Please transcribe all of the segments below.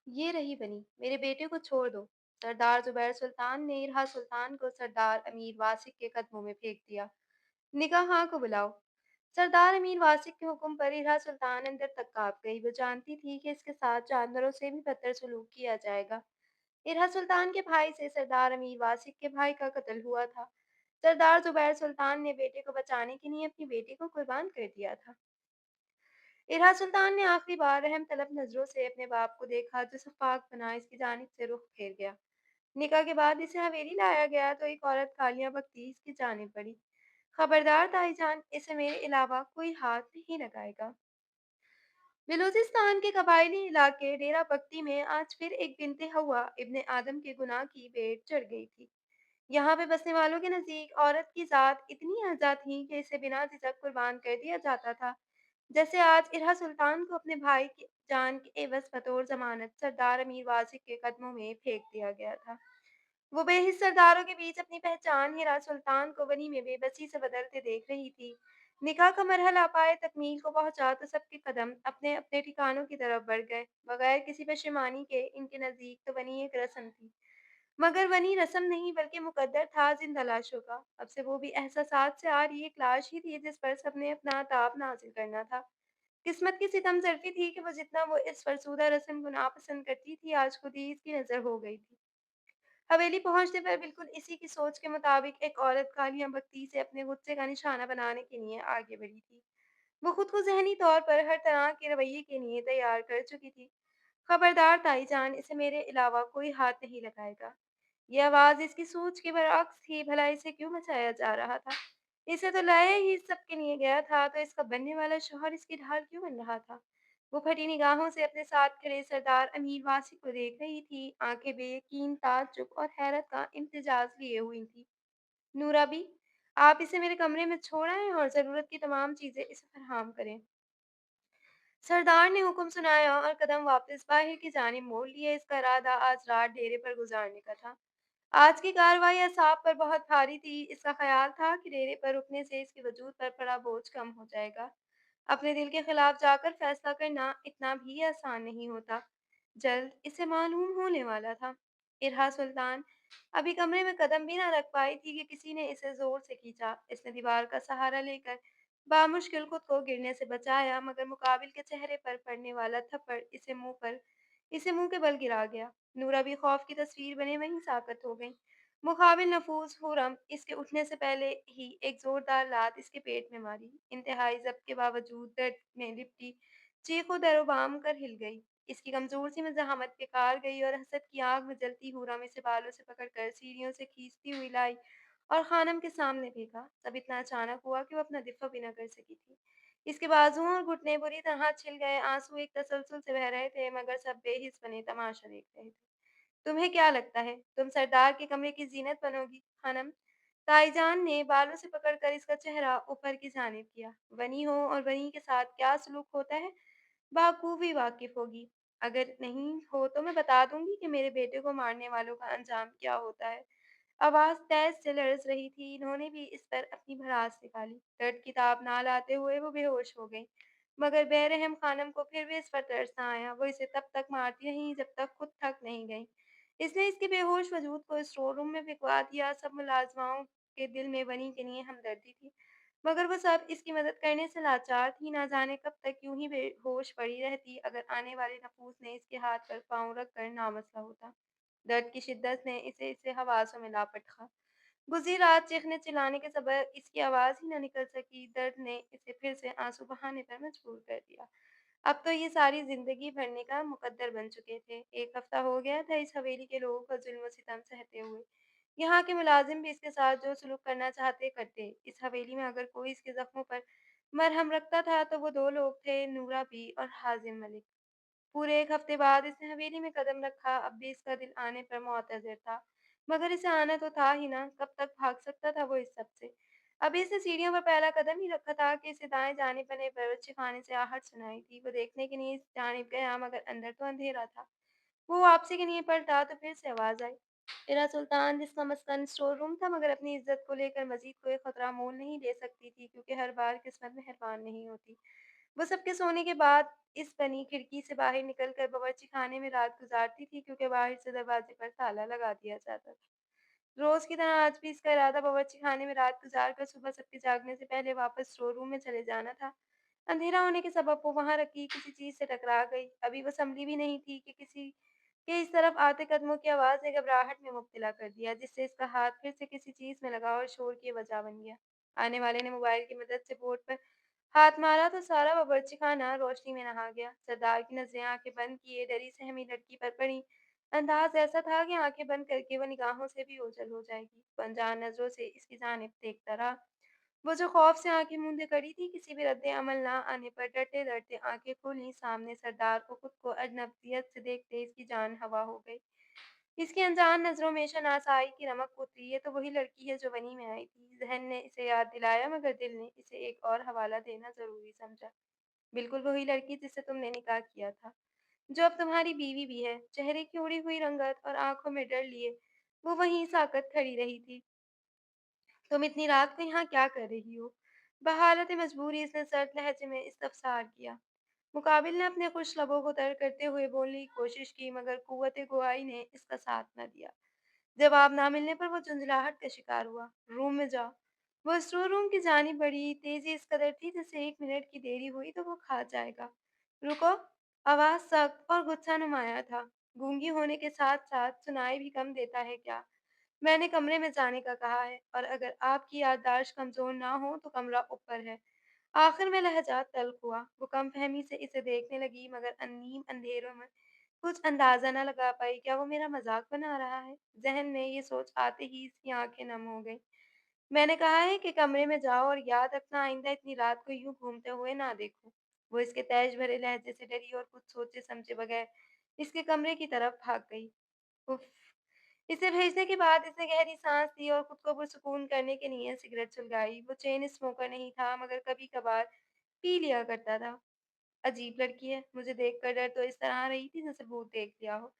ये रही बनी, मेरे बेटे को छोड़ दो। सरदार जुबैर सुल्तान ने इरहा सुल्तान को सरदार अमीर वासिक के कदमों में फेंक दिया। निगाह को बुलाओ। सरदार अमीर वासिक के हुक्म पर इरहा सुल्तान अंदर तक कांप गई। वो जानती थी कि इसके साथ जानवरों से भी बदतर सलूक किया जाएगा। इरहा सुल्तान के भाई से सरदार अमीर वासिक के भाई का कत्ल हुआ था। सरदार जुबैर सुल्तान ने बेटे को बचाने के लिए अपनी बेटी को कुर्बान कर दिया था। इरहा सुल्तान ने आखिरी बार रहम तलब नजरों से अपने बाप को देखा जो सफाक बना इसकी जानिब से रुख फेर गया। निकाह के बाद इसे हवेली लाया गया तो एक औरत कालियां बकती इसकी जानिब बढ़ी। खबरदार ताईजान, इसे मेरे अलावा कोई हाथ नहीं लगाएगा। बलूचिस्तान के कबायली इलाके डेरा बगती में आज फिर एक बिनते हवा इब्ने आदम के गुनाह की भेंट चढ़ गई थी। यहाँ पे बसने वालों के नजदीक औरत की जात इतनी आजा थी कि इसे बिना झिझक कुर्बान कर दिया जाता था। जैसे आज इरहा सुल्तान को अपने भाई की जान के एवज बतौर जमानत सरदार अमीर वासिक के कदमों में फेंक दिया गया था। वो बेहिस सरदारों के बीच अपनी पहचान हिरा सुल्तान को बनी में बेबसी से बदलते देख रही थी। निकाह का मरहला पाए तकमील को पहुंचा तो सबके कदम अपने अपने ठिकानों की तरफ बढ़ गए। बगैर किसी पशेमानी के इनके नजदीक तो बनी एक रस्म थी, मगर बनी रस्म नहीं बल्कि मुकद्दर था जिंदा लाशों का। अब से वो भी एहसासात से आ रही एक लाश ही थी जिस पर सबने अपना ताब नाजिल करना था। किस्मत की सितम ज़रफ़ी थी कि वो जितना वो इस फरसुदा रस्म को नापसंद करती थी, आज खुद ही इसकी नज़र हो गई थी। हवेली पहुंचने पर बिल्कुल इसी की सोच के मुताबिक एक औरत कालियां बत्ती से अपने गुस्से का निशाना बनाने के लिए आगे बढ़ी थी। वो खुद को ज़हनी तौर पर हर तरह के रवैये के लिए तैयार कर चुकी थी। खबरदार ताईजान, इसे मेरे अलावा कोई हाथ नहीं लगाएगा। ये आवाज़ इसकी सोच के बरअक्स थी। भला इसे क्यों बचाया जा रहा था? इसे तो लाया ही सबके लिए गया था, तो इसका बनने वाला शौहर इसकी ढाल क्यों बन रहा था? वो फटी निगाहों से अपने साथ खड़े सरदार अमीर वासी को देख रही थी। आंखें बेयकीन, ताज्जुब और हैरत का इम्तिजाज लिए हुई थी। नूरा भी, आप इसे मेरे कमरे में छोड़ आएं और ज़रूरत की तमाम चीज़ें इसे फराहम करें। सरदार ने हुक्म सुनाया और कदम वापस बाहर की जानिब मोड़ लिए। इसका इरादा आज रात डेरे पर गुजारने का था। आज की कार्रवाई असाब पर बहुत भारी थी। इसका ख़्याल था कि डेरे पर रुकने से इसके वजूद पर पड़ा बोझ कम हो जाएगा। अपने दिल के खिलाफ जाकर फैसला करना इतना भी आसान नहीं होता। जल्द इसे मालूम होने वाला था। इरहा सुल्तान अभी कमरे में कदम भी ना रख पाई थी कि किसी ने इसे जोर से खींचा। इसने दीवार का सहारा लेकर बामुश्किल खुद को गिरने से बचाया, मगर मुकाबिल के चेहरे पर पड़ने वाला थप्पड़ इसे मुंह के बल गिरा गया। नूरा भी खौफ की तस्वीर बने वहीं साकत हो गई। मुकाबिल नफूस हुरम इसके उठने से पहले ही एक जोरदार लात इसके पेट में मारी। इंतहाई जब्त के बावजूद दर्द में लिपटी चीखों दरोबाम कर हिल गई। इसकी कमजोर सी मज़ाहमत बेकार गई और हसद की आग में जलती हुरम इसे बालों से पकड़कर सीढ़ियों से खींचती हुई लाई और खानम के सामने फेंका। सब इतना अचानक हुआ कि वो अपना दिफा भी न कर सकी थी। इसके बाजुओं और घुटने बुरी तरह छिल गए। आंसू एक तसलसल से बह रहे थे, मगर सब बेहिस बने तमाशा देख रहे थे। तुम्हें क्या लगता है तुम सरदार के कमरे की जीनत बनोगी, खानम? ताईजान ने बालों से पकड़कर इसका चेहरा ऊपर की जानिब किया। बनी हो और बनी के साथ क्या सलूक होता है, बाखूबी वाकिफ होगी। अगर नहीं हो तो मैं बता दूंगी कि मेरे बेटे को मारने वालों का अंजाम क्या होता है। आवाज़ तेज से लरज़ रही थी। इन्होंने भी इस पर अपनी भड़ास निकाली। दर्द की ताब ना लाते हुए वो बेहोश हो गई, मगर बेरहम खानम को फिर भी इस पर तरस ना आया। वो इसे तब तक मारती रही जब तक खुद थक नहीं गई। इसने इसके बेहोश वजूद को स्टोर रूम में भिजवा दिया। सब मुलाजमाओं के दिल में बनी के लिए हमदर्दी थी, मगर वो सब इसकी मदद करने से लाचार थी। ना जाने कब तक यूं ही बेहोश पड़ी रहती अगर आने वाले नफूस ने इसके हाथ पर पाँव रख कर नामसला होता। दर्द की शिद्दत ने इसे इससे हवासों में लापट खा। गुज़री रात चीखने चिल्लाने के सबब इसकी आवाज़ ही न निकल सकी। दर्द ने इसे फिर से आंसू बहाने पर मजबूर कर दिया। अब तो ये सारी ज़िंदगी भरने का मुकद्दर बन चुके थे। 1 हफ़्ता हो गया था इस हवेली के लोगों का ज़ुल्म-ओ-सितम सहते हुए। यहाँ के मुलाज़िम भी इसके साथ जो सलूक करना चाहते करते। इस हवेली में अगर कोई इसके ज़ख्मों पर मरहम रखता था तो वो 2 लोग थे, नूरा बी और हाज़िम मलिक। पूरे 1 हफ्ते बाद इसने हवेली में कदम रखा। अब भी इसका दिल आने पर मुअतज़िर था, मगर इसे आना तो था ही ना, कब तक भाग सकता था वो इस सब से। अभी इसने सीढ़ियों पर पहला कदम ही रखा था कि इसे दाएँ जानिब बने बावर्ची खाने से आहट सुनाई दी। वो देखने के लिए इस जानिब गया, मगर अंदर तो अंधेरा था। वो वापसी के लिए पलटा तो फिर से आवाज़ आई। मेरा सुल्तान, जिसका मस्कन स्टोर रूम था, मगर अपनी इज़्ज़त को लेकर मज़ीद कोई ख़तरा मोल नहीं ले सकती थी, क्योंकि हर बार किस्मत मेहरबान नहीं होती। वो सबके सोने के बाद इस बनी खिड़की से बाहर निकलकर बावर्चीखाने में रात गुज़ारती थी, क्योंकि बाहर से दरवाज़े पर ताला लगा दिया जाता था। रोज़ की तरह आज भी इसका इरादा बावर्चीखाने में रात गुज़ार कर सुबह सबके जागने से पहले वापस स्टोर रूम में चले जाना था। अंधेरा होने के सबब वो वहाँ रखी किसी चीज़ से टकरा गई। अभी वो सँभली भी नहीं थी कि किसी के इस तरफ आते कदमों की आवाज़ ने घबराहट में मुब्तला कर दिया, जिससे इसका हाथ फिर से किसी चीज़ में लगा और शोर की वजह बन गया। आने वाले ने मोबाइल की मदद से बोर्ड पर हाथ मारा तो सारा बावर्चीखाना रोशनी में नहा गया। सरदार की नज़रें आँखें बंद किए डरी सहमी लड़की पर पड़ी। अंदाज़ ऐसा था कि आँखें बंद करके वो निगाहों से भी ओझल हो जाएगी। वो अनजान नज़रों से इसकी जानिब देखता रहा। वो जो खौफ से आँखें मूंदे खड़ी थी, किसी भी रद्द-ए-अमल ना आने पर डरते-डरते आँखें खोलीं, सामने सरदार को खुद को अजनबियत से देखते इसकी जान हवा हो गई। इसकी अनजान नज़रों में शनासाई की रमक उतरी, ये तो वही लड़की है जो वनी में आई थी। ज़हन ने इसे याद दिलाया, मगर दिल ने इसे एक और हवाला देना ज़रूरी समझा। बिल्कुल वही लड़की जिससे तुमने निकाह किया था, जो अब तुम्हारी बीवी भी है। चेहरे की उड़ी हुई रंगत और आँखों में डर लिए वो वहीं साकत खड़ी रही थी। तुम इतनी रात को यहाँ क्या कर रही हो? बहालत मजबूरी इसने सर्द लहजे में इस्तफसार किया। मुकाबिल ने अपने खुश लबों को तर करते हुए बोलने की कोशिश की, मगर कुव्वत गुआई ने इसका साथ न दिया। जवाब ना मिलने पर वो झुंझलाहट का शिकार हुआ। रूम में जाओ। वो स्टोर रूम की जानिब बढ़ी। तेजी इस कदर थी जैसे 1 मिनट की देरी हुई तो वो खा जाएगा। रुको। आवाज सख्त और गुस्सा नुमाया था। गूंगी होने के साथ साथ सुनाई भी कम देता है क्या? मैंने कमरे में जाने का कहा है, और अगर आपकी याददाश्त कमजोर ना हो तो कमरा ऊपर है। आखिर में लहजा तल्ख हुआ। वो कम फहमी से इसे देखने लगी, मगर नीम अंधेरों में कुछ अंदाजा न लगा पाई। क्या वो मेरा मजाक बना रहा है? जहन में ये सोच आते ही इसकी आंखें नम हो गईं। मैंने कहा है कि कमरे में जाओ, और याद रखना आइंदा इतनी रात को यूं घूमते हुए ना देखो। वो इसके तेज भरे लहजे से डरी और कुछ सोचे समझे बगैर इसके कमरे की तरफ भाग गई। उफ! इसे भेजने के बाद इसने गहरी सांस ली और खुद को पुरसुकून करने के लिए सिगरेट सुलगाई। वो चेन स्मोकर नहीं था, मगर कभी-कभार पी लिया करता था। अजीब लड़की है, मुझे देखकर डर तो इस तरह रही थी जैसे भूत देख लिया हो।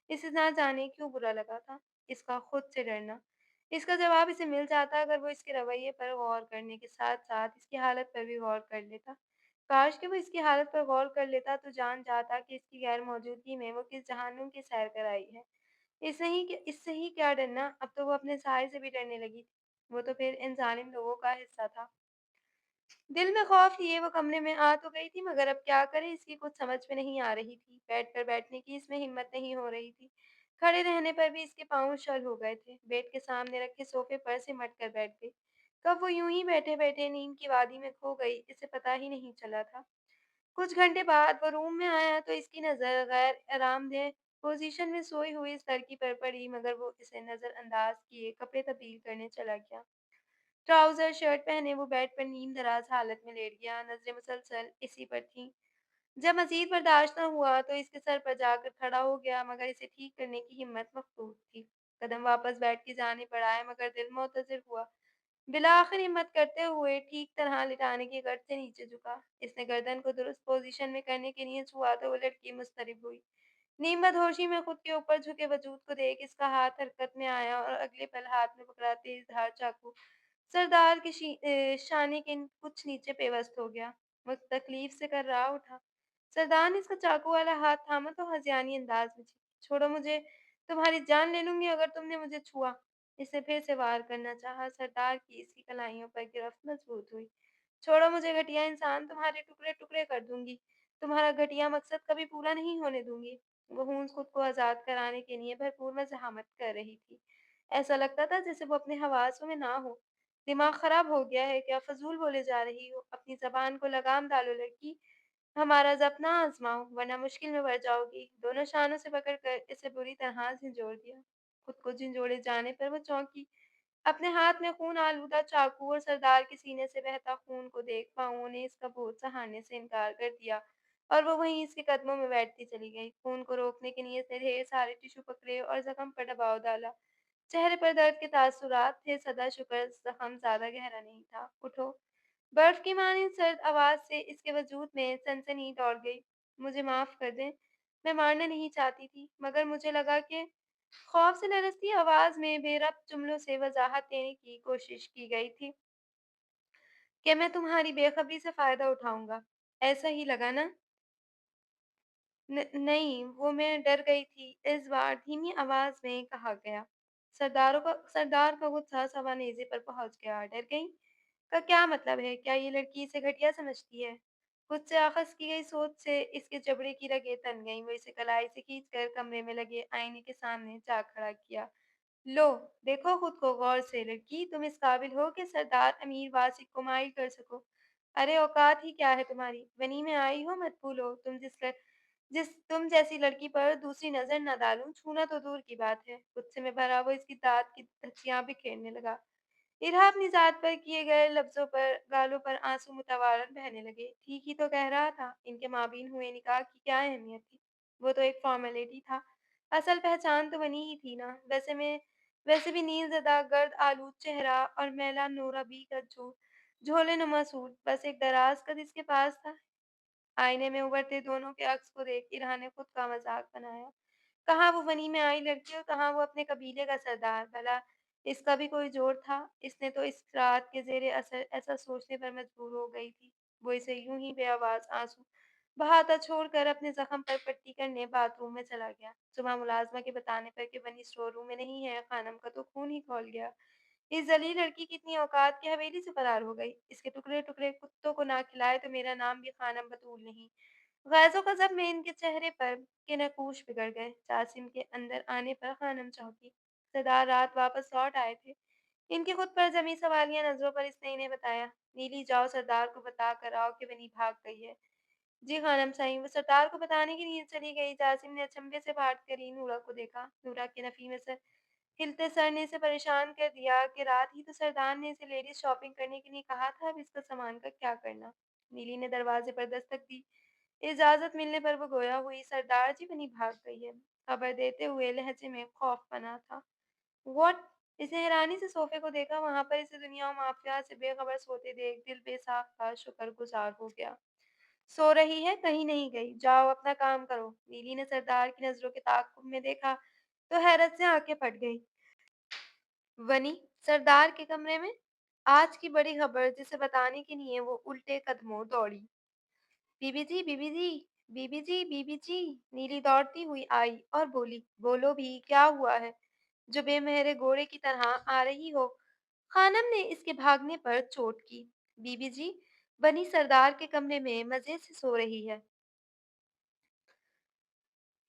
इसे ना जाने क्यों बुरा लगा था, इसका खुद से डरना। इसका जवाब इसे मिल जाता अगर वो इसके रवैये पर गौर करने के साथ-साथ इसकी हालत पर भी गौर कर लेता। काश कि वो इसकी हालत पर गौर कर लेता तो जान जाता कि इसकी गैर मौजूदगी में वो किस जहन्नुम की सैर कर आई है। इससे ही क्या डरना, अब तो वो अपने साये से भी डरने लगी थी। वो तो फिर इन ज़ालिम लोगों का हिस्सा था। दिल में खौफ लिए वो कमरे में आ तो गई थी, मगर अब क्या करे इसकी कुछ समझ में नहीं आ रही थी। बेड पर बैठने की इसमें हिम्मत नहीं हो रही थी। खड़े रहने पर भी इसके पाँव उछल हो गए थे। बेड के सामने रखे सोफे पर सिमट कर बैठ गई। कब वो यूं ही बैठे-बैठे नींद की वादी में खो गई, इसे पता ही नहीं चला था। कुछ घंटे बाद वो रूम में आया तो इसकी नज़र गैर आरामदेह पोजीशन में सोई हुई इस लड़की पर पड़ी, मगर वो इसे नज़रअंदाज किए कपड़े तब्दील करने चला गया। ट्राउज़र, शर्ट पहने वो बेड पर नीम-दराज़ हालत में लेट गया, नज़रें मुसलसल इसी पर थीं। जब मज़ीद बर्दाश्त न हुआ तो इसके सर पर जाकर खड़ा हो गया, मगर इसे ठीक करने की हिम्मत मफ़कूद थी। कदम वापस बेड की जानिब बढ़ाए, मगर दिल मुअत्तज़िर हुआ। बिलाखिर हिम्मत करते हुए ठीक तरह लिटाने की गर्द से नीचे झुका। इसने गर्दन को दुरुस्त पोज़ीशन में करने के लिए छुआ तो वो लड़की मुज़तरब हुई। नीम बदहोशी में खुद के ऊपर झुके वजूद को देख इसका हाथ हरकत में आया, और अगले पल हाथ में पकड़ा तेज धार चाकू सरदार के शाने के कुछ नीचे पेवस्त हो गया। वो तकलीफ से कर्रा उठा। सरदार ने इसका चाकू वाला हाथ थामा तो हज़ियानी अंदाज में चीखी, छोड़ो मुझे, तुम्हारी जान ले लूंगी अगर तुमने मुझे छुआ। इसने फिर से वार करना चाहा। सरदार की इसकी कलाइयों पर गिरफ्त मजबूत हुई। छोड़ो मुझे घटिया इंसान, तुम्हारे टुकड़े टुकड़े कर दूंगी। तुम्हारा घटिया मकसद कभी पूरा नहीं होने दूंगी। वो हूंस खुद को आज़ाद कराने के लिए भरपूर मज़ाहमत कर रही थी। ऐसा लगता था जैसे वो अपने हवासों में ना हो। दिमाग खराब हो गया है क्या? फ़ज़ूल बोले जा रही हो। अपनी ज़बान को लगाम डालो लड़की। हमारा ज़ब्त ना आज़माओ, वरना मुश्किल में पड़ जाओगी। दोनों शानों से पकड़कर इसे बुरी तरह झंझोड़ दिया। खुद को झंझोड़े जाने पर वो चौंकी। अपने हाथ में खून आलूदा चाकू और सरदार के सीने से बहता खून को देख पाँवों ने इसका बोझ सहारने से इनकार कर दिया, और वो वहीं इसके कदमों में बैठती चली गई। खून को रोकने के लिए इसने ढेर सारे टिश्यू पकड़े और ज़ख्म पर दबाव डाला। चेहरे पर दर्द के तासुरात थे, सदा शुक्र ज़ख्म ज़्यादा गहरा नहीं था। उठो। बर्फ की मानिंद सर्द आवाज़ से इसके वजूद में सनसनी दौड़ गई। मुझे माफ़ कर दें, मैं मारना नहीं चाहती थी, मगर मुझे लगा कि खौफ से लरज़ती आवाज़ में बेरब्त जुमलों से वज़ाहत देने की कोशिश की गई थी कि मैं तुम्हारी बेखबरी से फ़ायदा उठाऊँगा। ऐसा ही लगा ना? नहीं, वो मैं डर गई थी, इस बार धीमी आवाज़ में कहा गया। सरदार का गुस्सा सवानेज़े पर पहुँच गया। डर गई? का क्या मतलब है? क्या ये लड़की इसे घटिया समझती है? खुद से अख़ज़ की गई सोच से इसके जबड़े की रगें तन गईं। वो इसे कलाई से खींचकर कमरे में लगे आईने के सामने जा खड़ा किया। लो, देखो खुद को गौर से लड़की, तुम इस काबिल हो कि सरदार अमीर वासिक को माइल कर सको। अरे औकात ही क्या है तुम्हारी? बनी में आई हो मत भूलो, तुम जैसी लड़की पर दूसरी नज़र न डालूं, छूना तो दूर की बात है। गुस्से में भरा वो इसकी दाँत की धज्जियां बिखेरने लगा। इरहा अपनी ज़ात पर किए गए लफ्ज़ों पर गालों पर आंसू मुतवारन बहने लगे। ठीक ही तो कह रहा था, इनके माबीन हुए निकाह की क्या अहमियत थी? वो तो एक फ़ॉर्मेलिटी था। असल पहचान तो बनी ही थी ना। वैसे भी नीलज़दा गर्द आलूद चेहरा और मैला नूराबी का झोले-नुमा सूट बस एक दराज़ कद इसके पास था। आईने में उभरते दोनों के अक्स को देख इरहा ने खुद का मज़ाक बनाया। कहाँ वो बनी में आई लड़की और कहाँ वो अपने कबीले का सरदार। भला इसका भी कोई जोर था? इसने तो इस रात के ज़ेरे असर ऐसा सोचने पर मजबूर हो गई थी। वो इसे यूं ही बेआवाज़ आंसू बहाता छोड़कर अपने ज़ख्म पर पट्टी करने बाथरूम में चला गया। सुबह मुलाज़िमा के बताने पर कि बनी स्टोर रूम में नहीं है, खानम का तो खून ही खौल गया। इस ज़लील लड़की की इतनी औकात कि हवेली से फरार हो गई। इसके टुकड़े-टुकड़े कुत्तों को ना खिलाए तो मेरा नाम भी खानम बतूल नहीं। ग़ैज़ो-ग़ज़ब में इनके चेहरे पर के नकूश बिगड़ गए। जासिम के अंदर आने पर खानम चौंकी। सरदार रात वापस लौट आए थे। इनकी खुद पर जमी सवालिया नज़रों पर इसने इन्हें बताया, नीली जाओ सरदार को बता कर आओ कि बनी भाग गई है। जी खानम साईं, वो सरदार को बताने के लिए चली गई। जासिम ने अचंभे से बाट कर ही नूरा को देखा। नूरा के नफी में सर हिलते सर ने इसे परेशान कर दिया कि रात ही तो सरदार ने इसे लेडीज शॉपिंग करने के लिए कहा था, अब इसका सामान का क्या करना। नीली ने दरवाजे पर दस्तक दी। इजाजत मिलने पर वो गोया हुई, सरदार जी बनी भाग गई है। खबर देते हुए लहजे में खौफ बना था। व्हाट? इसने हैरानी से सोफे को देखा, वहां पर इसे दुनिया और माफिया से बेखबर सोते देख दिल बेसाख का शुक्रगुजार हो गया। सो रही है, कहीं नहीं गई। जाओ अपना काम करो। नीली ने सरदार की नजरों के ताक़ुब में देखा तो हैरत से आंखें फट गई। वनी सरदार के कमरे में आज की बड़ी खबर जिसे बताने के लिए वो उल्टे कदमों दौड़ी। बीबी जी, बीबी जी, बीबी जी, बीबी जी। नीली दौड़ती हुई आई और बोली, बोलो भी क्या हुआ है जो बेमहरे घोड़े की तरह आ रही हो? खानम ने इसके भागने पर चोट की। बीबी जी, बनी सरदार के कमरे में मजे से सो रही है।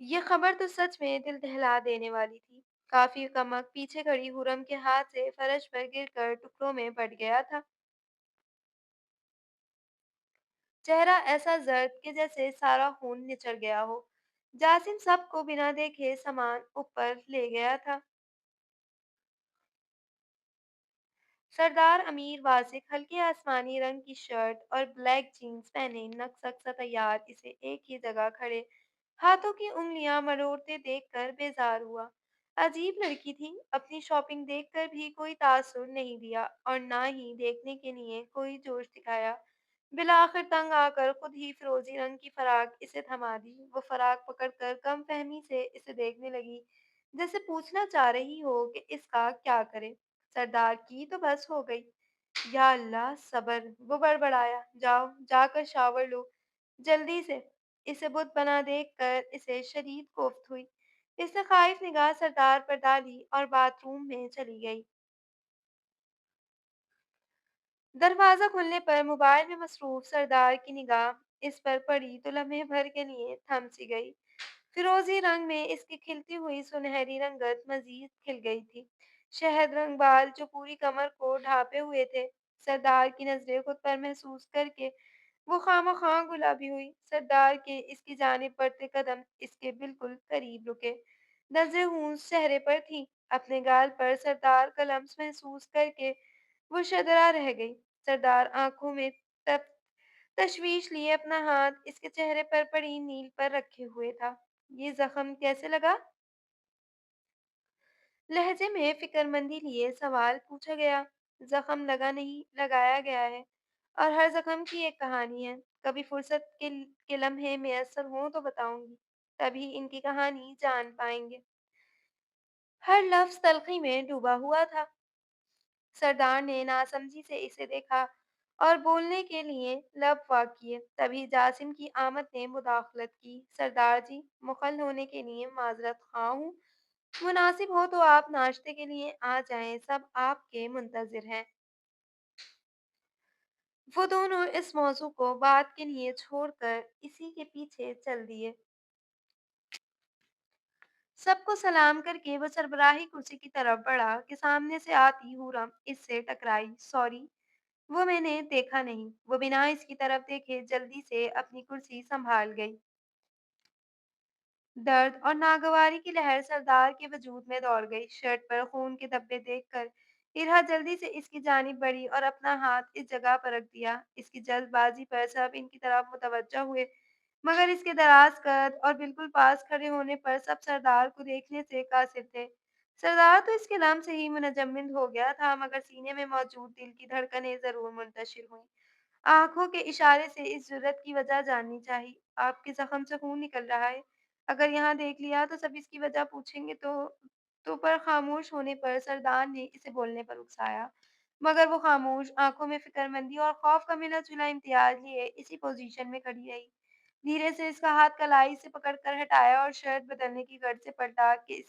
ये खबर तो सच में दिल दहला देने वाली थी। काफी कमक पीछे खड़ी हुरम के हाथ से फर्श पर गिरकर टुकड़ों में बट गया था। चेहरा ऐसा जर्द कि जैसे सारा खून निचड़ गया हो। जासिम सबको बिना देखे सामान ऊपर ले गया था। सरदार अमीर वासिक हल्के आसमानी रंग की शर्ट और ब्लैक जीन्स पहने नक सा तैयार इसे एक ही जगह खड़े हाथों की उंगलियां मरोड़ते देखकर बेजार हुआ। अजीब लड़की थी, अपनी शॉपिंग देखकर भी कोई तासुर नहीं दिया और ना ही देखने के लिए कोई जोश दिखाया। बिलाखिर तंग आकर खुद ही फिरोजी रंग की फराक इसे थमा दी। वो फराक पकड़कर कम फहमी से इसे देखने लगी, जैसे पूछना चाह रही हो कि इसका क्या करे। सरदार की तो बस हो गई। या अल्लाह सबर, वो बड़बड़ाया। जाओ जाकर शावर लो जल्दी से। इसे बुत बना देखकर इसे शदीद कोफ्त हुई। इसने खाइफ निगाह सरदार पर डाली और बाथरूम में चली गई। दरवाज़ा खुलने पर मोबाइल में मसरूफ़ सरदार की निगाह इस पर पड़ी तो लम्हे भर के लिए थम सी गई। फिरोज़ी रंग में इसकी खिलती हुई सुनहरी रंगत मज़ीद खिल गई थी। शहद रंग बाल जो पूरी कमर को ढाँपे हुए थे। सरदार की नज़रें खुद पर महसूस करके वो खामख़ा गुलाबी हुई। सरदार के इसकी जानिब बढ़ते कदम इसके बिल्कुल करीब रुके। नज़रें हूस चेहरे पर थीं। अपने गाल पर सरदार का लम्स महसूस करके वो शदरा रह गई। सरदार आँखों में तप तशवीश लिए अपना हाथ इसके चेहरे पर पड़ी नील पर रखे हुए था। ये ज़ख्म कैसे लगा? लहजे में फ़िक्रमंदी लिए सवाल पूछा गया। ज़ख्म लगा नहीं, लगाया गया है और हर ज़ख्म की एक कहानी है। कभी फुर्सत के लम्हे मयस्सर हों तो बताऊँगी, तभी इनकी कहानी जान पाएँगे। हर लफ्ज़ तलख़ी में डूबा हुआ था। सरदार ने नासमझी से इसे देखा और बोलने के लिए लब वाक किए। तभी जासिम की आमद ने मुदाखलत की। सरदार जी, मुखल होने के लिए माजरत खा हूँ। मुनासिब हो तो आप नाश्ते के लिए आ जाएं, सब आपके मुंतजिर हैं। वो दोनों इस मौजू को बात के लिए छोड़कर इसी के पीछे चल दिए। सबको सलाम करके वो सरबराही कुर्सी की तरफ बढ़ा कि सामने से आती हूरम इससे टकराई। सॉरी, वो मैंने देखा नहीं। वो बिना इसकी तरफ देखे जल्दी से अपनी कुर्सी संभाल गई। दर्द और नागवारी की लहर सरदार के वजूद में दौड़ गई। शर्ट पर खून के धब्बे देखकर इरहा जल्दी से इसकी जानिब बढ़ी और अपना हाथ इस जगह पर रख दिया। इसकी जल्दबाजी पर सब इनकी तरफ मुतवज्जह हुए, मगर इसके दराज कद और बिल्कुल पास खड़े होने पर सब सरदार को देखने से कासिर थे। सरदार तो इसके नाम से ही मुनजम्मिद हो गया था, मगर सीने में मौजूद दिल की धड़कनें जरूर मुंतशिर हुई। आंखों के इशारे से इस जुर्रत की वजह जाननी चाहिए। आपके जख्म से खून निकल रहा है। अगर यहाँ देख लिया तो सब इसकी वजह पूछेंगे तो पर खामोश होने पर सरदार ने इसे बोलने पर उकसाया, मगर वो खामोश, आंखों में फिक्रमंदी और खौफ का मिला जुला इम्तियाज लिए इसी पोजीशन में खड़ी रही। धीरे से इसका हाथ कलाई से पकड़कर हटाया और शर्ट बदलने की गर्द से पलटा कि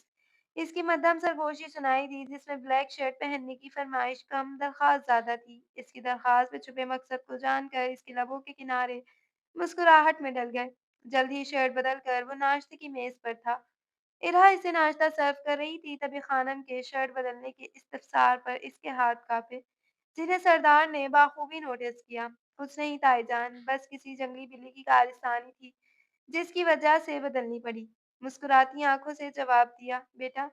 इसकी मध्यम सरगोशी सुनाई दी, जिसमें ब्लैक शर्ट पहनने की फरमाइश कम दरख्वास्त ज्यादा थी। इसकी दरख्वास्त में छुपे मकसद को जानकर इसके लबों के किनारे मुस्कुराहट में ढल गए। जल्द ही शर्ट बदल कर वो नाश्ते की मेज पर था। इरहा इसे नाश्ता सर्व कर रही थी, तभी खानम के शर्ट बदलने के इस्तफसार पर इसके हाथ कांपे, जिन्हें सरदार ने बाखूबी नोटिस किया। कुछ नहीं ताईजान, बस किसी जंगली बिल्ली की कारस्तानी थी जिसकी वजह से बदलनी पड़ी। मुस्कुराती आंखों से जवाब दिया, बेटा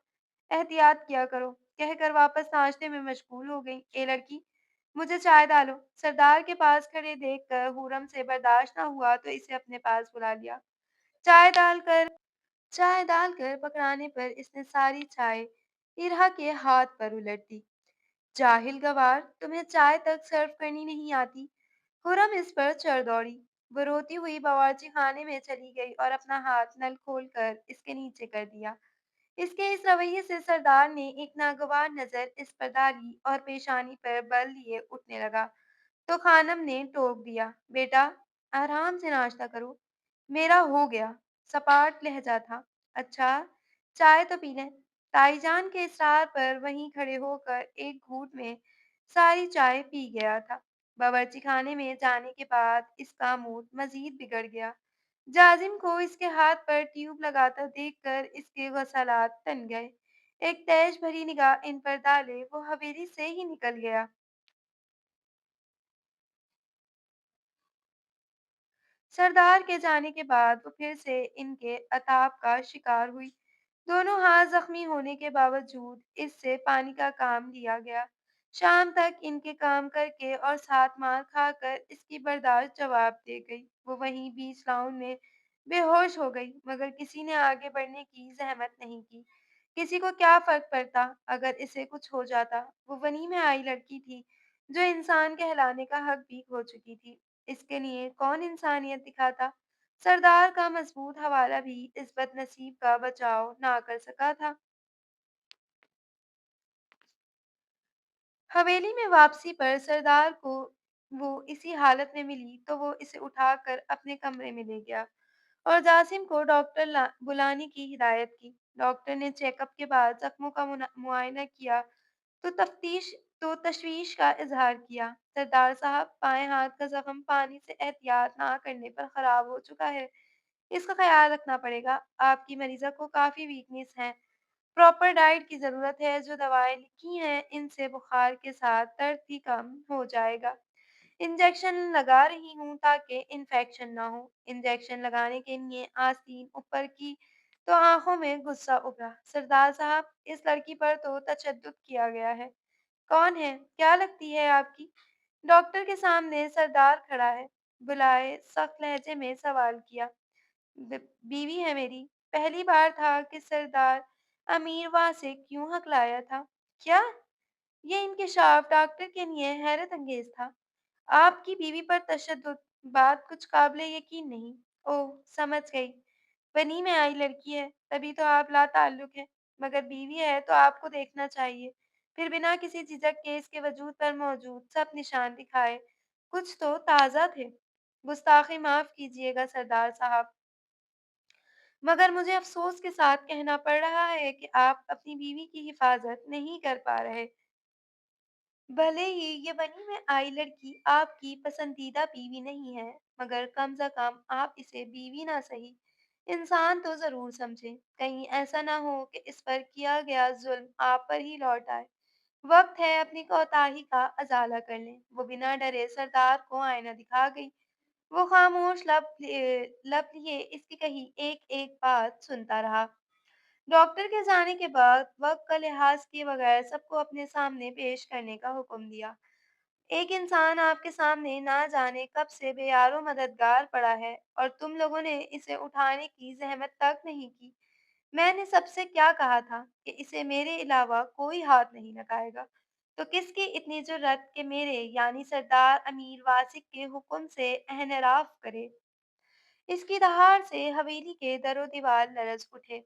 एहतियात किया करो, कहकर वापस नाश्ते में मशगूल हो गई। ए लड़की, मुझे चाय डालो। सरदार के पास खड़े देखकर हूरम से बर्दाश्त न हुआ तो इसे अपने पास बुला लिया। चाय डालकर चाय डालकर पकड़ाने पर इसने सारी चाय इरहा के हाथ पर उलट दी। जाहिल गवार, तुम्हें चाय तक सर्व करनी नहीं आती। खुर्रम इस पर चढ़ दौड़ी। वो रोती हुई बावर्ची खाने में चली गई और अपना हाथ नल खोलकर इसके नीचे कर दिया। इसके इस रवैये से सरदार ने एक नागवार नजर इस पर डाली और पेशानी पर बल लिए उठने लगा तो खानम ने टोक दिया, बेटा आराम से नाश्ता करो, मेरा हो गया। सपाट लहजा था। अच्छा, चाय तो पी लें। ताईजान के इसरार पर वहीं खड़े होकर एक घूंट में सारी चाय पी गया था। बावर्ची खाने में जाने के बाद इसका मूड मजीद बिगड़ गया। जाजिम को इसके हाथ पर ट्यूब लगाता देखकर इसके गसालात तन गए। एक तैश भरी निगाह इन पर डाले वो हवेली से ही निकल गया। सरदार के जाने के बाद वो फिर से इनके अताब का शिकार हुई। दोनों हाथ जख्मी होने के बावजूद इससे पानी का काम लिया गया। शाम तक इनके काम करके और साथ मार खाकर इसकी बर्दाश्त जवाब दे गई। वो वहीं बीच लाउन में बेहोश हो गई, मगर किसी ने आगे बढ़ने की जहमत नहीं की। किसी को क्या फर्क पड़ता अगर इसे कुछ हो जाता। वो वनी में आई लड़की थी जो इंसान कहलाने का हक भी खो चुकी थी। इसके लिए कौन इंसानियत दिखाता? सरदार का मजबूत हवाला भी इस बदनसीब का बचाव ना कर सका था। हवेली में वापसी पर सरदार को वो इसी हालत में मिली तो वो इसे उठाकर अपने कमरे में ले गया और जासिम को बुलाने की हिदायत की। डॉक्टर ने चेकअप के बाद जख्मों का मुआयना किया तो तशवीश का इजहार किया। सरदार साहब, बाएं हाथ का जख्म पानी से एहतियात ना करने पर खराब हो चुका है। इसका ख्याल रखना पड़ेगा। आपकी मरीजा को काफी वीकनेस है। प्रॉपर डाइट की जरूरत है। जो दवाएं लिखी हैं इनसे बुखार के साथ दर्द भी कम हो जाएगा। इंजेक्शन लगा रही हूँ ताकि इन्फेक्शन ना हो। इंजेक्शन लगाने के लिए आस्तीन ऊपर की तो आंखों में गुस्सा उभरा। सरदार साहब, इस लड़की पर तो तशद्दुद किया गया है। कौन है? क्या लगती है आपकी? डॉक्टर के सामने सरदार खड़ा है। बुलाए सख्त लहजे में सवाल किया। बीवी है मेरी। पहली बार था कि सरदार अमीर वहां से क्यों हकलाया था। क्या? ये इंकशाफ डॉक्टर के लिए हैरत अंगेज था। आपकी बीवी पर तशद्दुद, बात कुछ काबिले यकीन नहीं। ओह, समझ गई। बनी में आई लड़की है तभी तो आप लाताल्लुक है, मगर बीवी है तो आपको देखना चाहिए। फिर बिना किसी झिझक के इसके वजूद पर मौजूद सब निशान दिखाए। कुछ तो ताज़ा थे। गुस्ताखी माफ़ कीजिएगा सरदार साहब, मगर मुझे अफ़सोस के साथ कहना पड़ रहा है कि आप अपनी बीवी की हिफ़ाज़त नहीं कर पा रहे। भले ही ये बनी में आई लड़की आपकी पसंदीदा बीवी नहीं है, मगर कम से कम आप इसे बीवी ना सही, इंसान तो ज़रूर समझें। कहीं ऐसा ना हो कि इस पर किया गया ज़ुल्म आप पर ही लौट आए। वक़्त है अपनी कोताही का अज़ाला कर लें। वो बिना डरे सरदार को आईना दिखा गई। वो खामोश लब लिए इसकी कही एक-एक बात सुनता रहा। डॉक्टर के जाने के बाद वक़्त का लिहाज़ किए बगैर सबको अपने सामने पेश करने का हुक्म दिया। एक इंसान आपके सामने ना जाने कब से बेयारो मददगार पड़ा है और तुम लोगों ने इसे उठाने की ज़हमत तक नहीं की। मैंने सबसे क्या कहा था कि इसे मेरे अलावा कोई हाथ नहीं लगाएगा। तो किसकी इतनी जुर्रत कि मेरे यानी सरदार अमीर वासिक के हुक्म से एहनराफ करे। इसकी दहाड़ से हवेली के दरो दीवार लरज़ उठे।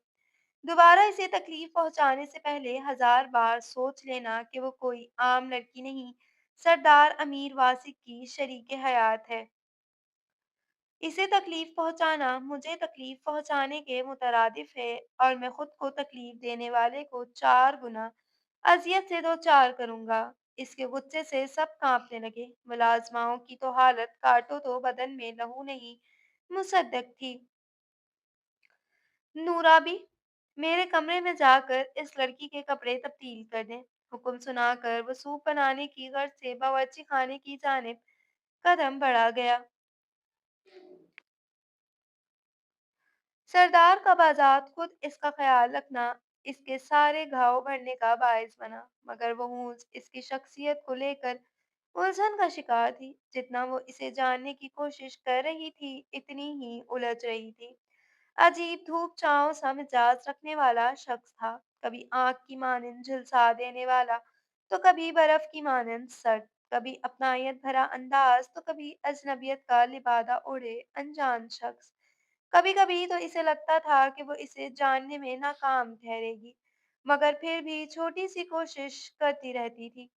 दोबारा इसे तकलीफ पहुंचाने से पहले हजार बार सोच लेना कि वो कोई आम लड़की नहीं, सरदार अमीर वासिक की शरीके हयात है। इसे तकलीफ पहुंचाना मुझे तकलीफ पहुंचाने के मुतरादिफ है और मैं खुद को तकलीफ देने वाले को 4 गुना अजियत से दो चार करूंगा। इसके गुस्से से सब कांपने लगे। मुलाजमाओं की तो हालत काटो तो बदन में लहू नहीं मुसद्दक थी। नूराबी, मेरे कमरे में जाकर इस लड़की के कपड़े तब्दील कर दें। हुक्म सुनाकर वो सूप बनाने की गर्ज से बावर्ची खाने की जानिब कदम बढ़ा गया। सरदार का बाज़ात खुद इसका ख़याल रखना इसके सारे घाव भरने का बायस बना, मगर वो मुझ इसकी शख्सियत को लेकर उलझन का शिकार थी। जितना वो इसे जानने की कोशिश कर रही थी, इतनी ही उलझ रही थी। अजीब धूप-छाँव सा मिजाज रखने वाला शख्स था, कभी आग की मानंद झुलसा देने वाला, तो कभी बर्फ की मानंद सर्द, कभी अपनायत भरा अंदाज, तो कभी अजनबियत का लिबादा ओढ़े अनजान शख्स। कभी-कभी तो इसे लगता था कि वो इसे जानने में नाकाम ठहरेगी, मगर फिर भी छोटी-सी कोशिश करती रहती थी।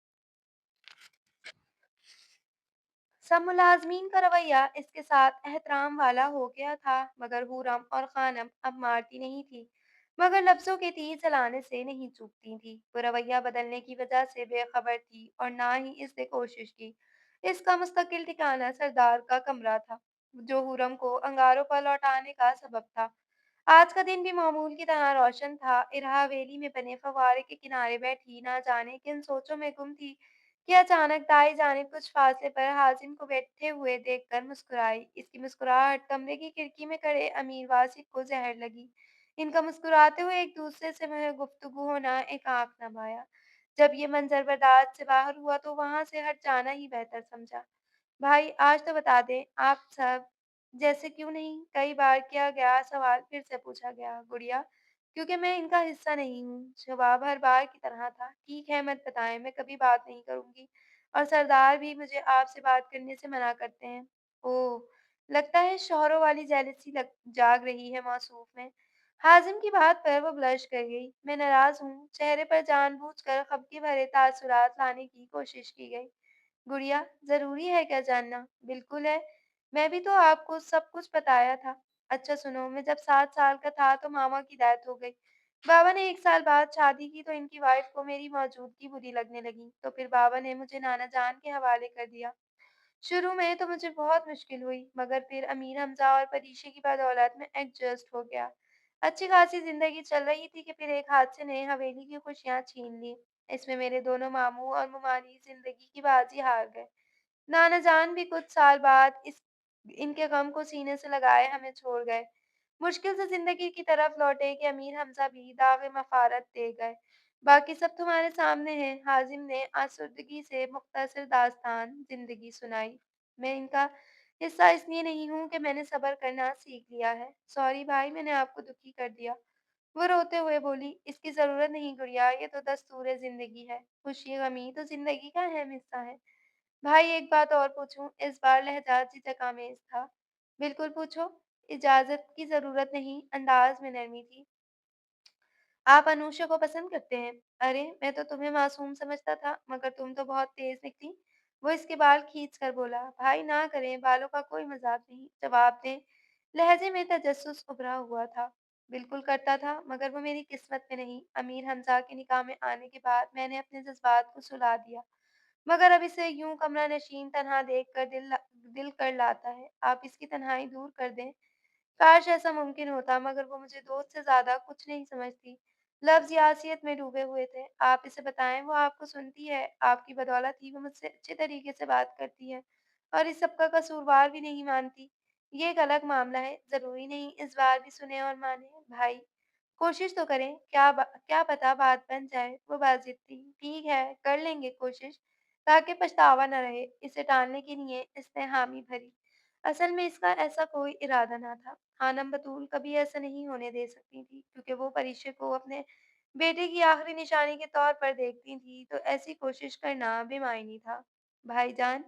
सब मुलाज़मीन का रवैया इसके साथ एहतराम वाला हो गया था, मगर हूरम और खानम अब मारती नहीं थी, मगर लफ्ज़ों के तीर चलाने से नहीं चूकती थी। वो रवैया बदलने की वजह से बेखबर थी और ना ही इसने कोशिश की। इसका मुस्तकिल ठिकाना सरदार का कमरा था, जो हूरम को अंगारों पर लौटाने का सबब था। आज का दिन भी मामूल की तरह रोशन था। इरहा हवेली में बने फव्वारे के किनारे बैठी ना जाने किन सोचों में गुम थी कि अचानक दाई जानिब कुछ फासले पर हाजिम को बैठे हुए देखकर मुस्कुराई। इसकी मुस्कुराहट कमरे की खिड़की में खड़े अमीर वासिक को जहर लगी। इनका मुस्कुराते हुए एक दूसरे से वह गुफ्तगू होना एक आंख न भाया। जब ये मंजर बर्दाश्त से बाहर हुआ तो वहां से हट जाना ही बेहतर समझा। भाई आज तो बता दें आप सब। जैसे क्यों नहीं? कई बार किया गया सवाल फिर से पूछा गया। गुड़िया, क्योंकि मैं इनका हिस्सा नहीं हूँ। जवाब हर बार की तरह था। ठीक है, मत बताएं, मैं कभी बात नहीं करूंगी। और सरदार भी मुझे आपसे बात करने से मना करते हैं। ओह, लगता है शौहरों वाली जेलसी जाग रही है मौसूफ में। हाजिम की बात पर वो ब्लश कर गई। मैं नाराज हूँ। चेहरे पर जानबूझकर खपकी भरे तासुरात लाने की कोशिश की गई। गुड़िया, ज़रूरी है क्या जानना? बिल्कुल है। मैं भी तो आपको सब कुछ बताया था। अच्छा सुनो, मैं जब 7 साल का था तो मामा की डेथ हो गई। बाबा ने 1 साल बाद शादी की तो इनकी वाइफ को मेरी मौजूदगी बुरी लगने लगी। तो फिर बाबा ने मुझे नाना जान के हवाले कर दिया। शुरू में तो मुझे बहुत मुश्किल हुई, मगर फिर अमीर हमज़ा और परीक्षे की बदौलत मैं एडजस्ट हो गया। अच्छी खासी ज़िंदगी चल रही थी कि फिर एक हादसे ने हवेली की खुशियाँ छीन ली। इसमें मेरे दोनों मामू और मुमानी ज़िंदगी की बाजी हार गए। नाना जान भी कुछ साल बाद इस इनके गम को सीने से लगाए हमें छोड़ गए। मुश्किल से ज़िंदगी की तरफ लौटे कि अमीर हमज़ा भी दाग़ मफ़ारत दे गए। बाकी सब तुम्हारे सामने है। हाज़िम ने आसुदगी से मुख्तसर दास्तान ज़िंदगी सुनाई। मैं इनका हिस्सा इसलिए नहीं हूँ कि मैंने सब्र करना सीख लिया है। सॉरी भाई, मैंने आपको दुखी कर दिया। वो रोते हुए बोली, इसकी ज़रूरत नहीं गुड़िया, ये तो दस्तूर ज़िंदगी है। खुशी गमी तो ज़िंदगी का अहम हिस्सा है। भाई एक बात और पूछूं? इस बार लहजा झिझक-आमेज़ था। बिल्कुल पूछो। इजाज़त की ज़रूरत नहीं, अंदाज़ में नरमी थी। आप अनुषा को पसंद करते हैं? अरे! मैं तो तुम्हें मासूम समझता था, मगर तुम तो बहुत तेज़ निकली। वो इसके बाल खींच कर बोला, भाई ना करें, बालों का कोई मजाक नहीं, जवाब दें। लहजे में तजस्सुस उभरा हुआ था। बिल्कुल करता था, मगर वो मेरी किस्मत में नहीं। अमीर हमजा के निकाह में आने के बाद मैंने अपने जज्बात को सुला दिया, मगर अब इसे यूं कमरा नशीन तन्हा देख कर दिल कर लाता है। आप इसकी तन्हाई दूर कर दें। काश ऐसा मुमकिन होता, मगर वो मुझे दोस्त से ज़्यादा कुछ नहीं समझती। लफ्ज़ यासियत में डूबे हुए थे। आप इसे बताएँ, वो आपको सुनती है, आपकी बदौलत ही वो मुझसे अच्छे तरीके से बात करती है और इस सब का कसूरवार भी नहीं मानती। ये एक अलग मामला है, ज़रूरी नहीं इस बार भी सुने और माने। भाई, कोशिश तो करें, क्या पता बात बन जाए। वो बाज़िद थी। ठीक है, कर लेंगे कोशिश, ताकि पछतावा न रहे। इसे टालने के लिए इसने हामी भरी। असल में इसका ऐसा कोई इरादा ना था। खानम बतूल कभी ऐसा नहीं होने दे सकती थी, क्योंकि वो परीक्षे को अपने बेटे की आखिरी निशानी के तौर पर देखती थी, तो ऐसी कोशिश करना बेमायनी था। भाईजान,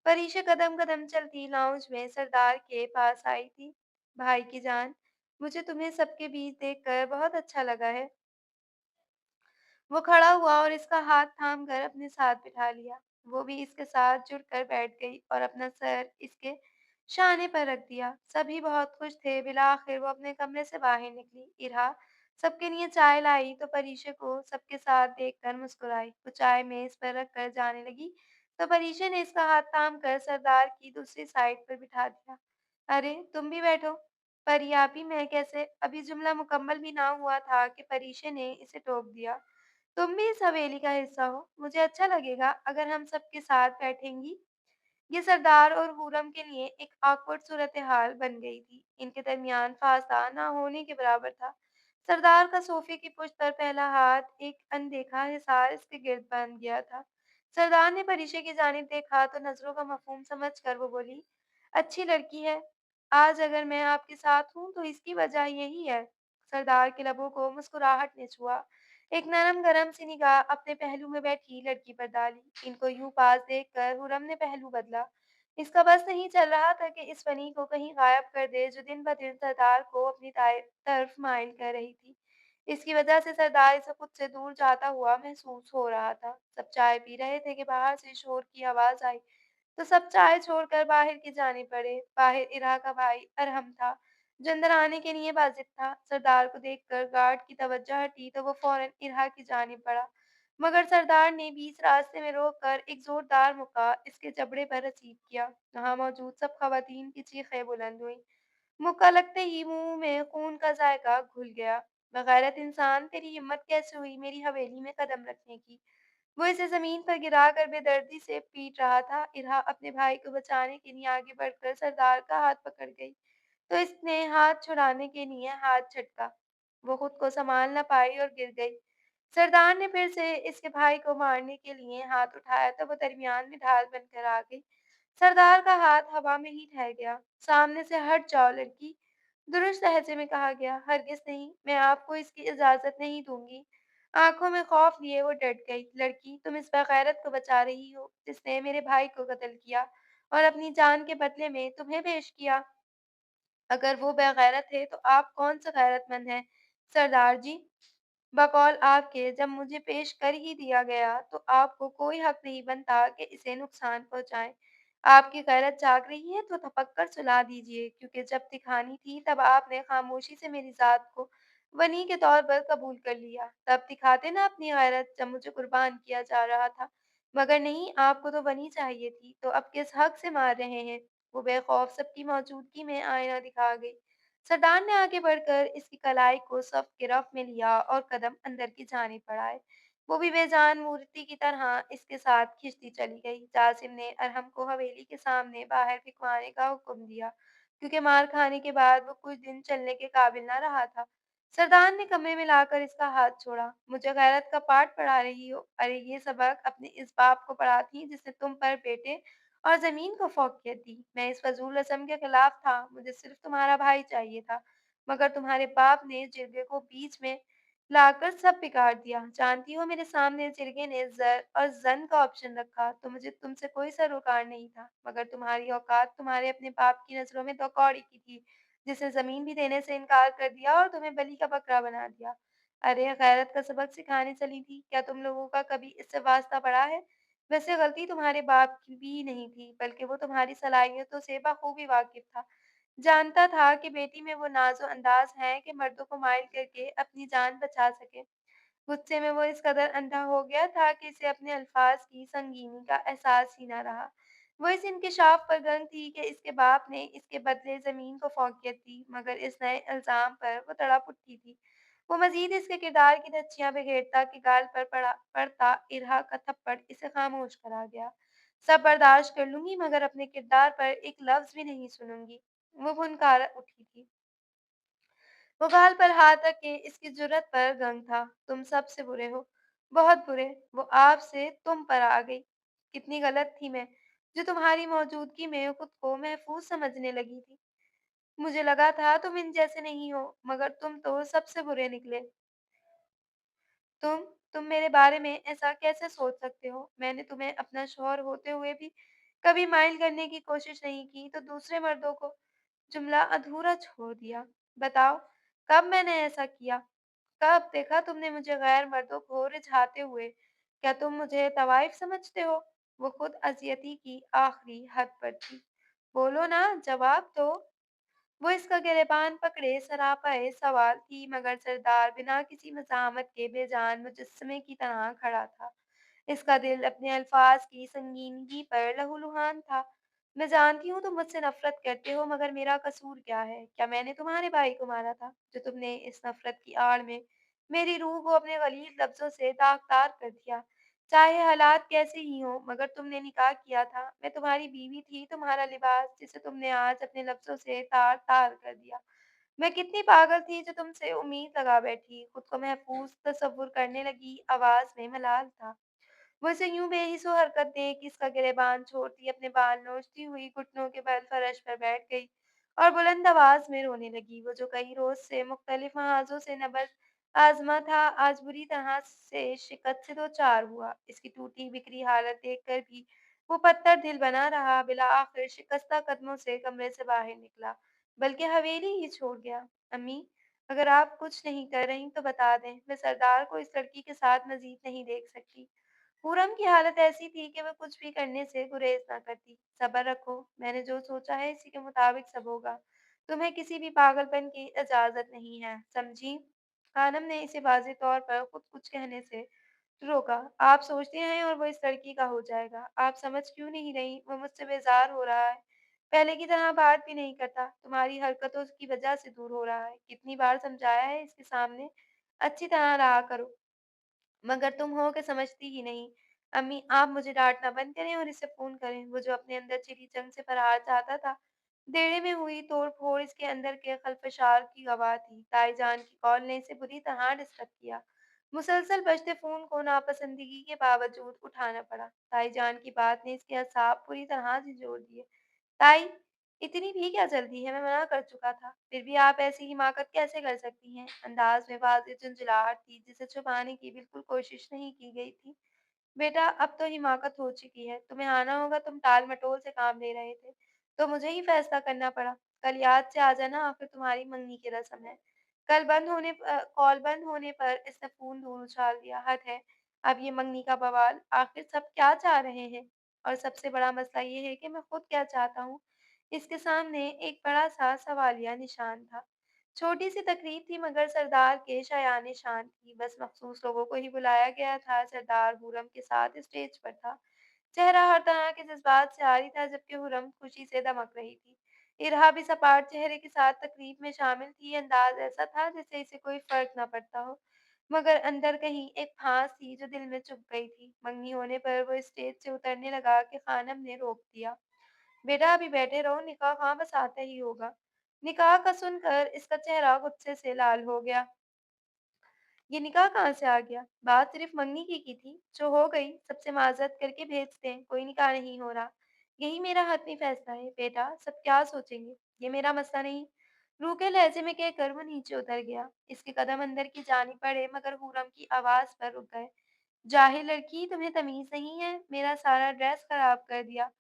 परीक्षा कदम कदम चलती लाउंज में सरदार के पास आई थी। भाई की जान, मुझे तुम्हें सबके बीच देखकर बहुत अच्छा लगा है। वो खड़ा हुआ और इसका हाथ थाम कर अपने साथ बिठा लिया। वो भी इसके साथ जुड़कर बैठ गई और अपना सर इसके शाने पर रख दिया। सभी बहुत खुश थे। बिलाखिर वो अपने कमरे से बाहर निकली। इरा सबके लिए चाय लाई तो परीशा को सबके साथ देखकर मुस्कुराई। वो चाय मेज पर रख कर जाने लगी तो परीशा ने इसका हाथ थाम कर सरदार की दूसरी साइड पर बिठा दिया। अरे तुम भी बैठो। परियापी मैं कैसे? अभी जुमला मुकम्मल भी ना हुआ था कि परीशा ने इसे टोक दिया। तुम भी इस हवेली का हिस्सा हो। मुझे अच्छा लगेगा अगर हम सबके साथ बैठेंगी। ये सरदार और हूरम के लिए एक ऑकवर्ड सूरत-हाल बन गई थी। इनके दरमियान फासला ना होने के बराबर था। सरदार का सोफे की पुश्त पर पहला हाथ एक अनदेखा हिसार इसके गिर्द बांध गया था। सरदार ने परिशे की जानिब देखा तो नजरों का मफहूम समझकर वो बोली, अच्छी लड़की है। आज अगर मैं आपके साथ हूँ तो इसकी वजह यही है। सरदार के लबों को मुस्कुराहट ने छुआ। एक नरम गरम सी निगाह अपने पहलू में बैठी लड़की पर डाली। इनको यूं पास देखकर हुरम ने पहलू बदला। इसका बस नहीं चल रहा था कि इस फनी को कहीं गायब कर दे जो दिन ब दिन सरदार को अपनी तरफ माइल कर रही थी। इसकी वजह से सरदार इसे खुद से दूर जाता हुआ महसूस हो रहा था। सब चाय पी रहे थे कि बाहर से शोर की आवाज आई, तो सब चाय छोड़कर बाहर की जाने पड़े। बाहर इरा का भाई अरहम था, जो अंदर आने के लिए वाजिब था। सरदार को देखकर गार्ड की तवज्जो हटी तो वो फौरन इरा की जानिब बढ़ा, मगर सरदार ने बीच रास्ते में रोककर एक जोरदार मुक्का इसके जबड़े पर रसीद किया। वहां मौजूद सब खवातीन की चीखें बुलंद हुईं। मुक्का लगते ही मुंह में खून का जायका घुल गया। बगैरत इंसान, तेरी हिम्मत कैसे हुई मेरी हवेली में कदम रखने की? वो इसे ज़मीन पर गिराकर बेदर्दी से पीट रहा था। इरा अपने भाई को बचाने के लिए आगे बढ़कर सरदार का हाथ पकड़ गई, तो इसने हाथ छुड़ाने के लिए हाथ झटका। वो खुद को संभाल न पाई और गिर गई। सरदार ने फिर से इसके भाई को मारने के लिए हाथ उठाया तो वो दरमियान में ढाल बनकर आ गई। सरदार का हाथ हवा में ही ठहर गया। सामने से हट जाओ लड़की, दुरुस्त लहजे में कहा गया। हरगिज़ नहीं, मैं आपको इसकी इजाज़त नहीं दूंगी। आंखों में खौफ लिए वो डट गई। लड़की, तुम इस बेगैरत को बचा रही हो जिसने मेरे भाई को कत्ल किया और अपनी जान के बदले में तुम्हें पेश किया। अगर वो बेगैरत है तो आप कौन सा गैरतमंद हैं? सरदार जी, बकौल आपके जब मुझे पेश कर ही दिया गया तो आपको कोई हक नहीं बनता कि इसे नुकसान पहुंचाएं। आपकी गैरत जाग रही है तो थपक कर सुला दीजिए, क्योंकि जब दिखानी थी तब आपने खामोशी से मेरी जात को वनी के तौर पर कबूल कर लिया। तब दिखाते ना अपनी गैरत जब मुझे कुर्बान किया जा रहा था। मगर नहीं, आपको तो वनी चाहिए थी, तो अब किस हक से मार रहे हैं? वो बेखौफ सबकी मौजूदगी में आईना दिखा गई। सरदार ने आगे बढ़कर इसकी कलाई को सख्त गिरफ्त में लिया और कदम अंदर की जानिब बढ़ाए। वो भी बेजान मूर्ति की तरह इसके साथ खिंचती चली गई। जासिम ने अरहम को हवेली के सामने बाहर फिकवाने का हुक्म दिया, क्योंकि मार खाने के बाद वो कुछ दिन चलने के काबिल न रहा था। सरदार ने कमरे में लाकर इसका हाथ छोड़ा। मुझे गैरत का पाठ पढ़ा रही हो? अरे ये सबक अपने इस बाप को पढ़ाती जिसने तुम पर बेटे और ज़मीन को फ़ौक़ियत दी। मैं इस फ़ज़ूल रस्म के खिलाफ़ था, मुझे सिर्फ़ तुम्हारा भाई चाहिए था, मगर तुम्हारे बाप ने जिरगे को बीच में लाकर सब बिगाड़ दिया। जानती हो, मेरे सामने जिरगे ने ज़र और ज़न का ऑप्शन रखा, तो मुझे तुमसे कोई सरोकार नहीं था, मगर तुम्हारी औकात तुम्हारे अपने बाप की नज़रों में तो कौड़ी की थी, जिसने ज़मीन भी देने से इनकार कर दिया और तुम्हें बलि का बकरा बना दिया। अरे! गैरत का सबक सिखाने चली थी, क्या तुम लोगों का कभी इससे वास्ता पड़ा है? वैसे गलती तुम्हारे बाप की भी नहीं थी, बल्कि वो तुम्हारी सलाहियतों से बखूबी वाकिफ था। जानता था कि बेटी में वो नाज़ो अंदाज़ है कि मर्दों को माइल करके अपनी जान बचा सके। गुस्से में वो इस कदर अंधा हो गया था कि इसे अपने अल्फाज की संगीनी का एहसास ही ना रहा। वो इस इंकिशाफ पर दंग थी कि इसके बाप ने इसके बदले ज़मीन को फ़ौक़ियत दी, मगर इस नए इल्ज़ाम पर वो तड़प उठी थी। वो मज़ीद इसके किरदार की धज्जियाँ बिखेरता कि गाल पर पड़ता इरहा का थप्पड़ इसे खामोश करा गया। सब बर्दाश्त कर लूँगी, मगर अपने किरदार पर एक लफ्ज़ भी नहीं सुनूँगी। वो भुनकार उठी थी। वो गाल पर हाथ रख के इसकी जुर्रत पर गंग था। तुम सबसे बुरे हो, बहुत बुरे। वो आप से तुम पर आ गई। कितनी गलत थी मैं, जो तुम्हारी मौजूदगी में खुद को महफूज समझने लगी थी। मुझे लगा था तुम इन जैसे नहीं हो, मगर तुम तो सबसे बुरे निकले। तुम तुम मेरे बारे में ऐसा कैसे सोच सकते हो? मैंने तुम्हें अपना शौहर होते हुए भी कभी माइल करने की कोशिश नहीं की, तो दूसरे मर्दों को जुमला अधूरा छोड़ दिया। बताओ, कब मैंने ऐसा किया? कब देखा तुमने मुझे गैर मर्दों को रिझाते हुए? क्या तुम मुझे तवाइफ समझते हो? वो खुद अज़ियती की आखिरी हद पर थी। बोलो ना, जवाब दो। वो इसका गिरेबान पकड़े सरापाए सवाल थी, मगर सरदार बिना किसी मज़ाहमत के बेजान मुजस्समे की तरह खड़ा था। इसका दिल अपने अल्फाज की संगीनगी पर लहूलुहान था। मैं जानती हूँ तुम मुझसे नफ़रत करते हो, मगर मेरा कसूर क्या है? क्या मैंने तुम्हारे भाई को मारा था, जो तुमने इस नफ़रत की आड़ में मेरी रूह को अपने गलीज़ लफ्ज़ों से दागदार कर दिया? चाहे हालात कैसे ही हों, मगर तुमने निकाह किया था। मैं तुम्हारी बीवी थी, तुम्हारा लिबास, जिसे तुमने आज अपने लफ्ज़ों से तार-तार कर दिया। मैं कितनी पागल थी जो तुमसे उम्मीद लगा बैठी, खुद को महफूज़ तसव्वुर करने लगी, आवाज़ में मलाल था। वो उसे यूँ बेहिस हरकत देख इसका गिरेबान छोड़ती अपने बाल नोचती हुई घुटनों के बल फर्श पर बैठ गई और बुलंद आवाज़ में रोने लगी। वो जो कई रोज़ से मुख्तलिफ महाज़ों से नब्ज़ आज़मा था, आज बुरी तरह से शिकस्त से दो चार हुआ। इसकी टूटी बिखरी हालत देखकर भी वो पत्थर दिल बना रहा, बिला आखिर शिकस्ता कदमों से कमरे से बाहर निकला, बल्कि हवेली ही छोड़ गया। अम्मी, अगर आप कुछ नहीं कर रही तो बता दें, मैं सरदार को इस लड़की के साथ मज़ीद नहीं देख सकती। पूरम की हालत ऐसी थी कि वह कुछ भी करने से गुरेज ना करती। सब्र रखो, मैंने जो सोचा है इसी के मुताबिक सब होगा। तुम्हें किसी भी पागलपन की इजाज़त नहीं है, समझी? खानम ने इसे वाज़ेह तौर पर खुद कुछ कहने से रोका। आप सोचते हैं और वो इस लड़की का हो जाएगा। आप समझ क्यों नहीं रही? वो मुझसे बेज़ार हो रहा है। पहले की तरह बात भी नहीं करता। तुम्हारी हरकतों की वजह से दूर हो रहा है। कितनी बार समझाया है इसके सामने अच्छी तरह रहा करो। मगर तुम हो के समझती ही नहीं। अम्मी, आप मुझे डाँटना बंद करें और इसे फ़ोन करें। वो जो अपने अंदर छिपी जंग से फरार चाहता था, देरे में हुई तोड़-फोड़ इसके अंदर के खलफशार की गवाह थी। ताईजान की कॉल ने इसे बुरी तरह डिस्टर्ब किया। मुसलसल बजते फ़ोन को नापसंदगी के बावजूद उठाना पड़ा। ताईजान की बात ने इसके असाब पूरी तरह झंझोड़ दिए। ताई, इतनी भी क्या जल्दी है? मैं मना कर चुका था। फिर भी आप ऐसी हिमाकत कैसे कर सकती हैं? अंदाज़ में वाज़ेह झुंझलाहट थी, जिसे छुपाने की बिल्कुल कोशिश नहीं की गई थी। बेटा, अब तो हिमाकत हो चुकी है। तुम्हें आना होगा, तुम टाल-मटोल से काम ले रहे थे, तो मुझे ही फैसला करना पड़ा। कल याद से आ जाना, आखिर तुम्हारी मंगनी की रस्म है। कॉल बंद होने पर इसने फ़ोन दूर उछाल दिया। हद है, अब ये मंगनी का बवाल। आखिर सब क्या चाह रहे हैं? और सबसे बड़ा मसला ये है कि मैं खुद क्या चाहता हूँ। इसके सामने एक बड़ा-सा सवालिया निशान था। छोटी-सी तकरीब थी, मगर सरदार के शायान शान थी। बस मखसूस लोगों को ही बुलाया गया था। सरदार हुर्रम के साथ स्टेज पर था। चेहरा हर तरह के जज़्बात से आरी था, जबकि हुर्रम खुशी से दमक रही थी। इरहा भी सपाट चेहरे के साथ तकरीब में शामिल थी। अंदाज़ ऐसा था जैसे इसे कोई फ़र्क ना पड़ता हो, मगर अंदर कहीं एक फाँस थी जो दिल में चुभ गई थी। मंगनी होने पर वो स्टेज से उतरने लगा कि खानम ने रोक दिया। बेटा, अभी बैठे रहो, निकाह हाँ बस आता ही होगा। निकाह का सुनकर इसका चेहरा गुस्से से लाल हो गया। ये निकाह कहाँ से आ गया? बात सिर्फ मंगनी की थी, जो हो गई, सबसे माज़रत करके भेज दें, कोई निकाह नहीं हो रहा। यही मेरा हतमी फैसला है। बेटा, सब क्या सोचेंगे? ये मेरा मसला नहीं। रूखे लहजे में कहकर वो नीचे उतर गया। इसके कदम अंदर की जानिब बढ़े, मगर हुर्रम की आवाज़ पर रुक गए। जाहिल लड़की, तुम्हें तमीज़ नहीं है, मेरा सारा ड्रेस खराब कर दिया।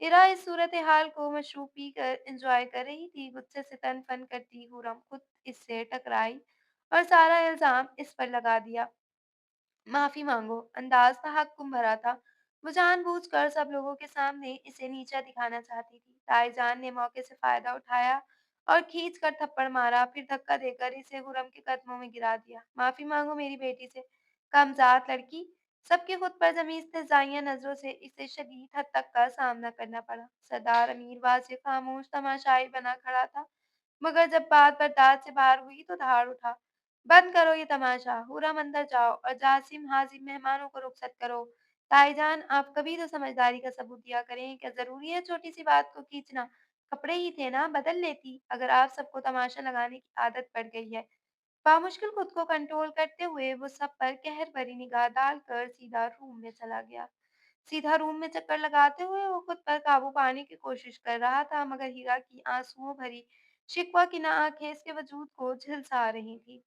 इरा इस सूरत-ए-हाल को मशरूब पीकर एन्जॉय कर रही थी। गुस्से से तन-फन करती हुर्रम खुद इससे टकराई और सारा इल्ज़ाम इस पर लगा दिया। माफ़ी माँगो, अंदाज़ था हक़ भरा था। वो जानबूझकर सब लोगों के सामने इसे नीचा दिखाना चाहती थी। ताईजान ने मौके से फायदा उठाया और खींच कर थप्पड़ मारा, फिर धक्का देकर इसे खुर्रम के कदमों में गिरा दिया। माफी मांगो मेरी बेटी से, कमजात लड़की। सबके खुद पर जमी इस्तेजाइया नजरों से इसे शदीद हद तक का सामना करना पड़ा। सरदार अमीर वाजिद खामोश तमाशाई बना खड़ा था, मगर जब बात बर्दाश्त से बाहर हुई तो धाड़ उठा। बंद करो ये तमाशा, हुरम अंदर जाओ और जासिम हाजिम मेहमानों को रुखसत करो। ताईजान, आप कभी तो समझदारी का सबूत दिया करें, क्या जरूरी है छोटी सी बात को खींचना? कपड़े ही थे ना, बदल लेती। अगर आप सबको तमाशा लगाने की आदत पड़ गई है। बामुश्किल खुद को कंट्रोल करते हुए वो सब पर कहर भरी निगाह डालकर सीधा रूम में चक्कर लगाते हुए वो खुद पर काबू पाने की कोशिश कर रहा था, मगर हीरा की आंसुओं भरी शिकवा की ना आंखें इसके वजूद को झिलसा रही थी।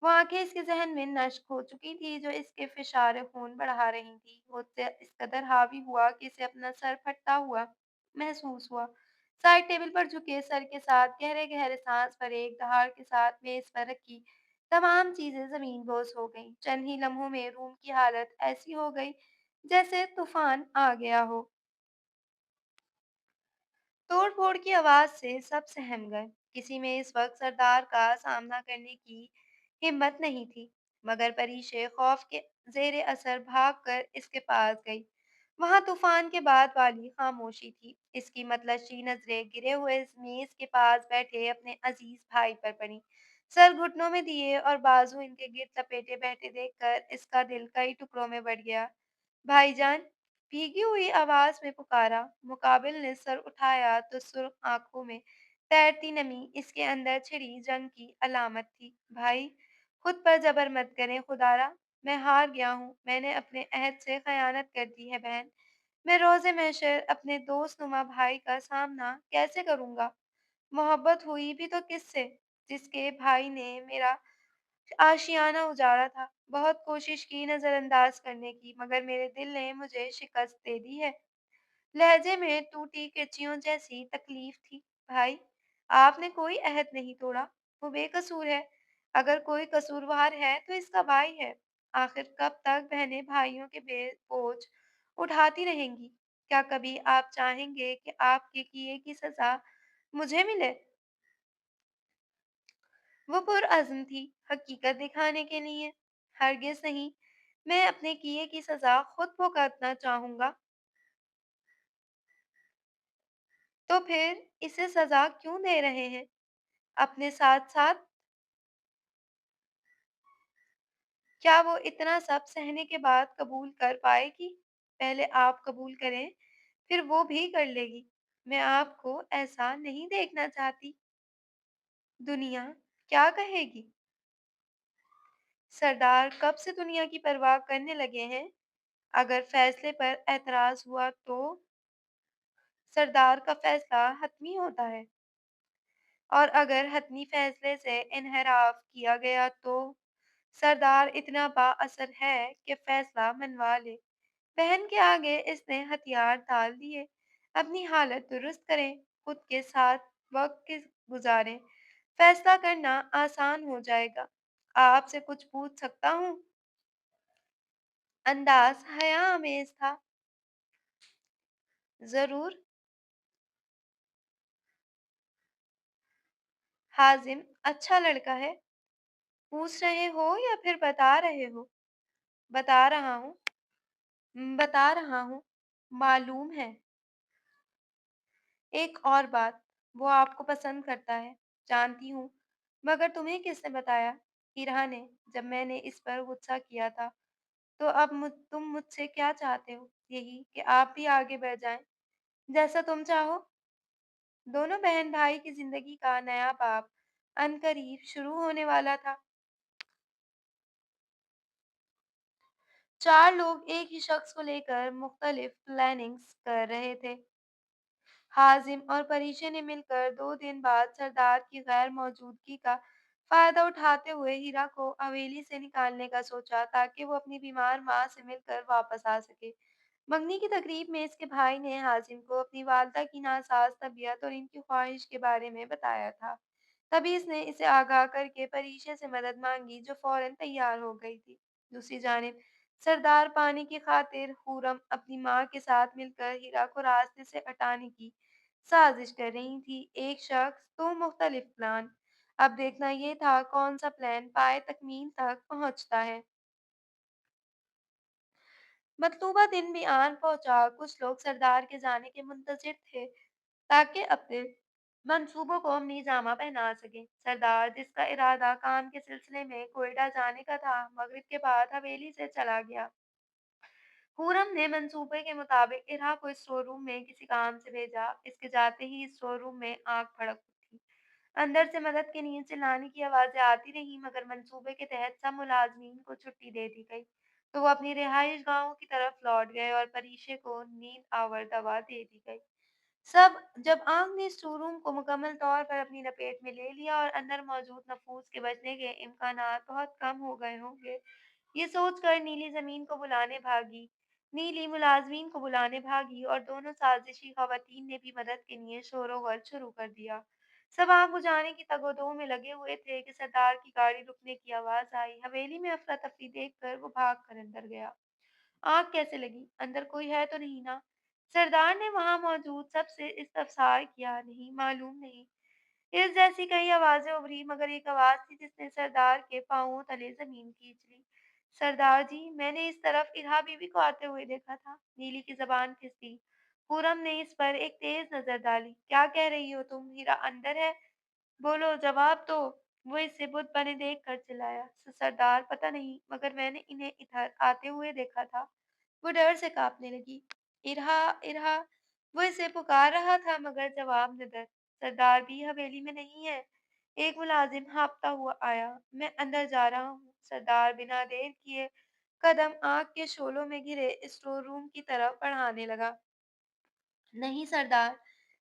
वो आंखें इसके जहन में नष्ट हो चुकी थी, जो इसके फिशार खून बढ़ा रही थी। वो इस कदर हावी हुआ कि इसे अपना सर फटता हुआ महसूस हुआ। साइड टेबल पर झुके सर के साथ गहरे गहरे सांस भरे, एक दहाड़ के साथ मेज पर रखी तमाम चीजें जमीन बोस हो गईं। चंद ही लम्हों में रूम की हालत ऐसी हो गई जैसे तूफान आ गया हो। तोड़-फोड़ की आवाज़ से सब सहम गए। किसी में इस वक़्त सरदार का सामना करने की हिम्मत नहीं थी, मगर परीशे खौफ के ज़ेरे असर भागकर इसके पास गई। वहाँ तूफ़ान के बाद वाली खामोशी थी। इसकी मतलशी नज़रें गिरे हुए इस मेज़ के पास बैठे अपने अज़ीज़ भाई पर पड़ीं। सर घुटनों में दिए और बाजू इनके गिर्द लपेटे बैठे देखकर इसका दिल कई टुकड़ों में बँट गया। भाईजान, भीगी हुई आवाज में पुकारा। मुकाबिल ने सर उठाया तो सुर्ख आंखों में तैरती नमी इसके अंदर छिड़ी जंग की अलामत थी। भाई, खुद पर जबर मत करें खुदारा। मैं हार गया हूँ। मैंने अपने अहद से खयानत कर दी है बहन। मैं रोज़े महशर अपने दोस्तनुमा भाई का सामना कैसे करूँगा? मोहब्बत हुई भी तो किससे? जिसके भाई ने मेरा आशियाना उजाड़ा था। बहुत कोशिश की नज़रअंदाज करने की, मगर मेरे दिल ने मुझे शिकस्त दे दी है। लहजे में टूटी कैंचियों जैसी तकलीफ थी। भाई, आपने कोई अहद नहीं तोड़ा। वो बेकसूर है। अगर कोई कसूरवार है तो इसका भाई है। आखिर कब तक बहनें भाइयों के बोझ उठाती रहेंगी? क्या कभी आप चाहेंगे कि आपके किए की सजा मुझे मिले? वो पुरअज़्म थी, हकीकत दिखाने के लिए। हरगिज़ नहीं, मैं अपने किए की सज़ा खुद भुगतना चाहूँगा। तो फिर इसे सज़ा क्यों दे रहे हैं? अपने साथ-साथ क्या वो इतना सब सहने के बाद कबूल कर पाएगी? पहले आप कबूल करें, फिर वो भी कर लेगी। मैं आपको ऐसा नहीं देखना चाहती। दुनिया क्या कहेगी? सरदार कब से दुनिया की परवाह करने लगे हैं? अगर फैसले पर एतराज़ हुआ तो सरदार का फैसला हतमी होता है, और अगर हतमी फैसले से इन्हिराफ किया गया तो सरदार इतना बाअसर है कि फैसला मनवा ले। बहन के आगे इसने हथियार डाल दिए। अपनी हालत दुरुस्त करें, खुद के साथ गुजारें। फैसला करना आसान हो जाएगा। आपसे कुछ पूछ सकता हूँ? अंदाज हया आमेज था। जरूर। हाजिम अच्छा लड़का है। पूछ रहे हो या फिर बता रहे हो? बता रहा हूँ। बता रहा हूँ। मालूम है। एक और बात, वो आपको पसंद करता है। जानती हूँ, मगर तुम्हें किसने बताया? हीरा ने। जब मैंने इस पर गुस्सा किया था, तो अब तुम मुझसे क्या चाहते हो? यही कि आप भी आगे बढ़ जाएं, जैसा तुम चाहो। दोनों बहन भाई की जिंदगी का नया बाब अनकरीब शुरू होने वाला था। चार लोग एक ही शख्स को लेकर मुख्तलिफ प्लानिंग्स कर रहे थे। हाजिम और परीचे ने मिलकर 2 दिन बाद सरदार की गैर मौजूदगी का फायदा उठाते हुए हीरा को हवेली से निकालने का सोचा, ताकि वो अपनी बीमार माँ से मिलकर वापस आ सके। मंगनी की तकरीब में इसके भाई ने हाजिम को अपनी वालदा की नासाज तबीयत और इनकी ख्वाहिश के बारे में बताया था। तभी इसने इसे आगाह करके परीचे से मदद मांगी, जो फौरन तैयार हो गई थी। दूसरी जानिब सरदार पाने की खातिर खुर्रम अपनी माँ के साथ मिलकर हीरा को रास्ते से हटाने की साजिश कर रही थी। एक शख्स, दो मुख्तलिफ प्लान। अब देखना ये था कौन सा प्लान पाए तकमील तक पहुंचता है। मतलूबा दिन भी आन पहुंचा। कुछ लोग सरदार के जाने के मुंतजिर थे ताकि अपने मंसूबों को अमली जामा पहना सकें। सरदार, जिसका इरादा काम के सिलसिले में कोयटा जाने का था, मगरिब के बाद हवेली से चला गया। पूरम ने मंसूबे के मुताबिक इरहा को स्टोर रूम में किसी काम से भेजा। इसके जाते ही स्टोर रूम में आग भड़क उठी। अंदर से मदद के लिए चिल्लाने की आवाजें आती रहीं, मगर मंसूबे के तहत सब मुलाजमीन को छुट्टी दे दी गई, तो वो अपनी रिहाइश गाहों की तरफ लौट गए और परीशे को नींद आवर दवा दे दी गई। सब जब आग ने स्टोर रूम को मुकम्मल तौर पर अपनी लपेट में ले लिया और अंदर मौजूद नफूस के बचने के इम्कानात बहुत कम हो गए होंगे, ये सोचकर नीली ज़मीन को बुलाने भागी नीली मुलाज़मीन को बुलाने भागी और दोनों साज़िशी ख़वातीन ने भी मदद के लिए शोर-ओ-ग़र शुरू कर दिया। सब आग बुझाने की तगो-दो में लगे हुए थे कि सरदार की गाड़ी रुकने की आवाज़ आई। हवेली में अफ़रा-तफ़री देखकर वो भाग कर अंदर गया। आग कैसे लगी? अंदर कोई है तो नहीं ना? सरदार ने वहाँ मौजूद सबसे इस्तफ़सार किया। नहीं, मालूम नहीं। इस जैसी कई आवाज़ें उभरी, मगर एक आवाज़ थी जिसने सरदार के पाँवों तले ज़मीन खींच ली। सरदार जी, मैंने इस तरफ इरहा बीवी को आते हुए देखा था। नीली की ज़बान फिसली। पूरम ने इस पर एक तेज़ नज़र डाली। क्या कह रही हो तुम? हीरा अंदर है? बोलो, जवाब दो। वो इसे बुत बने देख कर चिल्लाया। सरदार, पता नहीं, मगर मैंने इन्हें इधर आते हुए देखा था। वो डर से काँपने लगी। इरहा, इरहा, वो इसे पुकार रहा था, मगर जवाब नदर। सरदार भी हवेली में नहीं है। एक मुलाजिम हाँफता हुआ आया। मैं अंदर जा रहा हूँ। सरदार बिना देर किए कदम आग के शोलों में घिरे स्टोर रूम की तरफ बढ़ाने लगा। नहीं सरदार,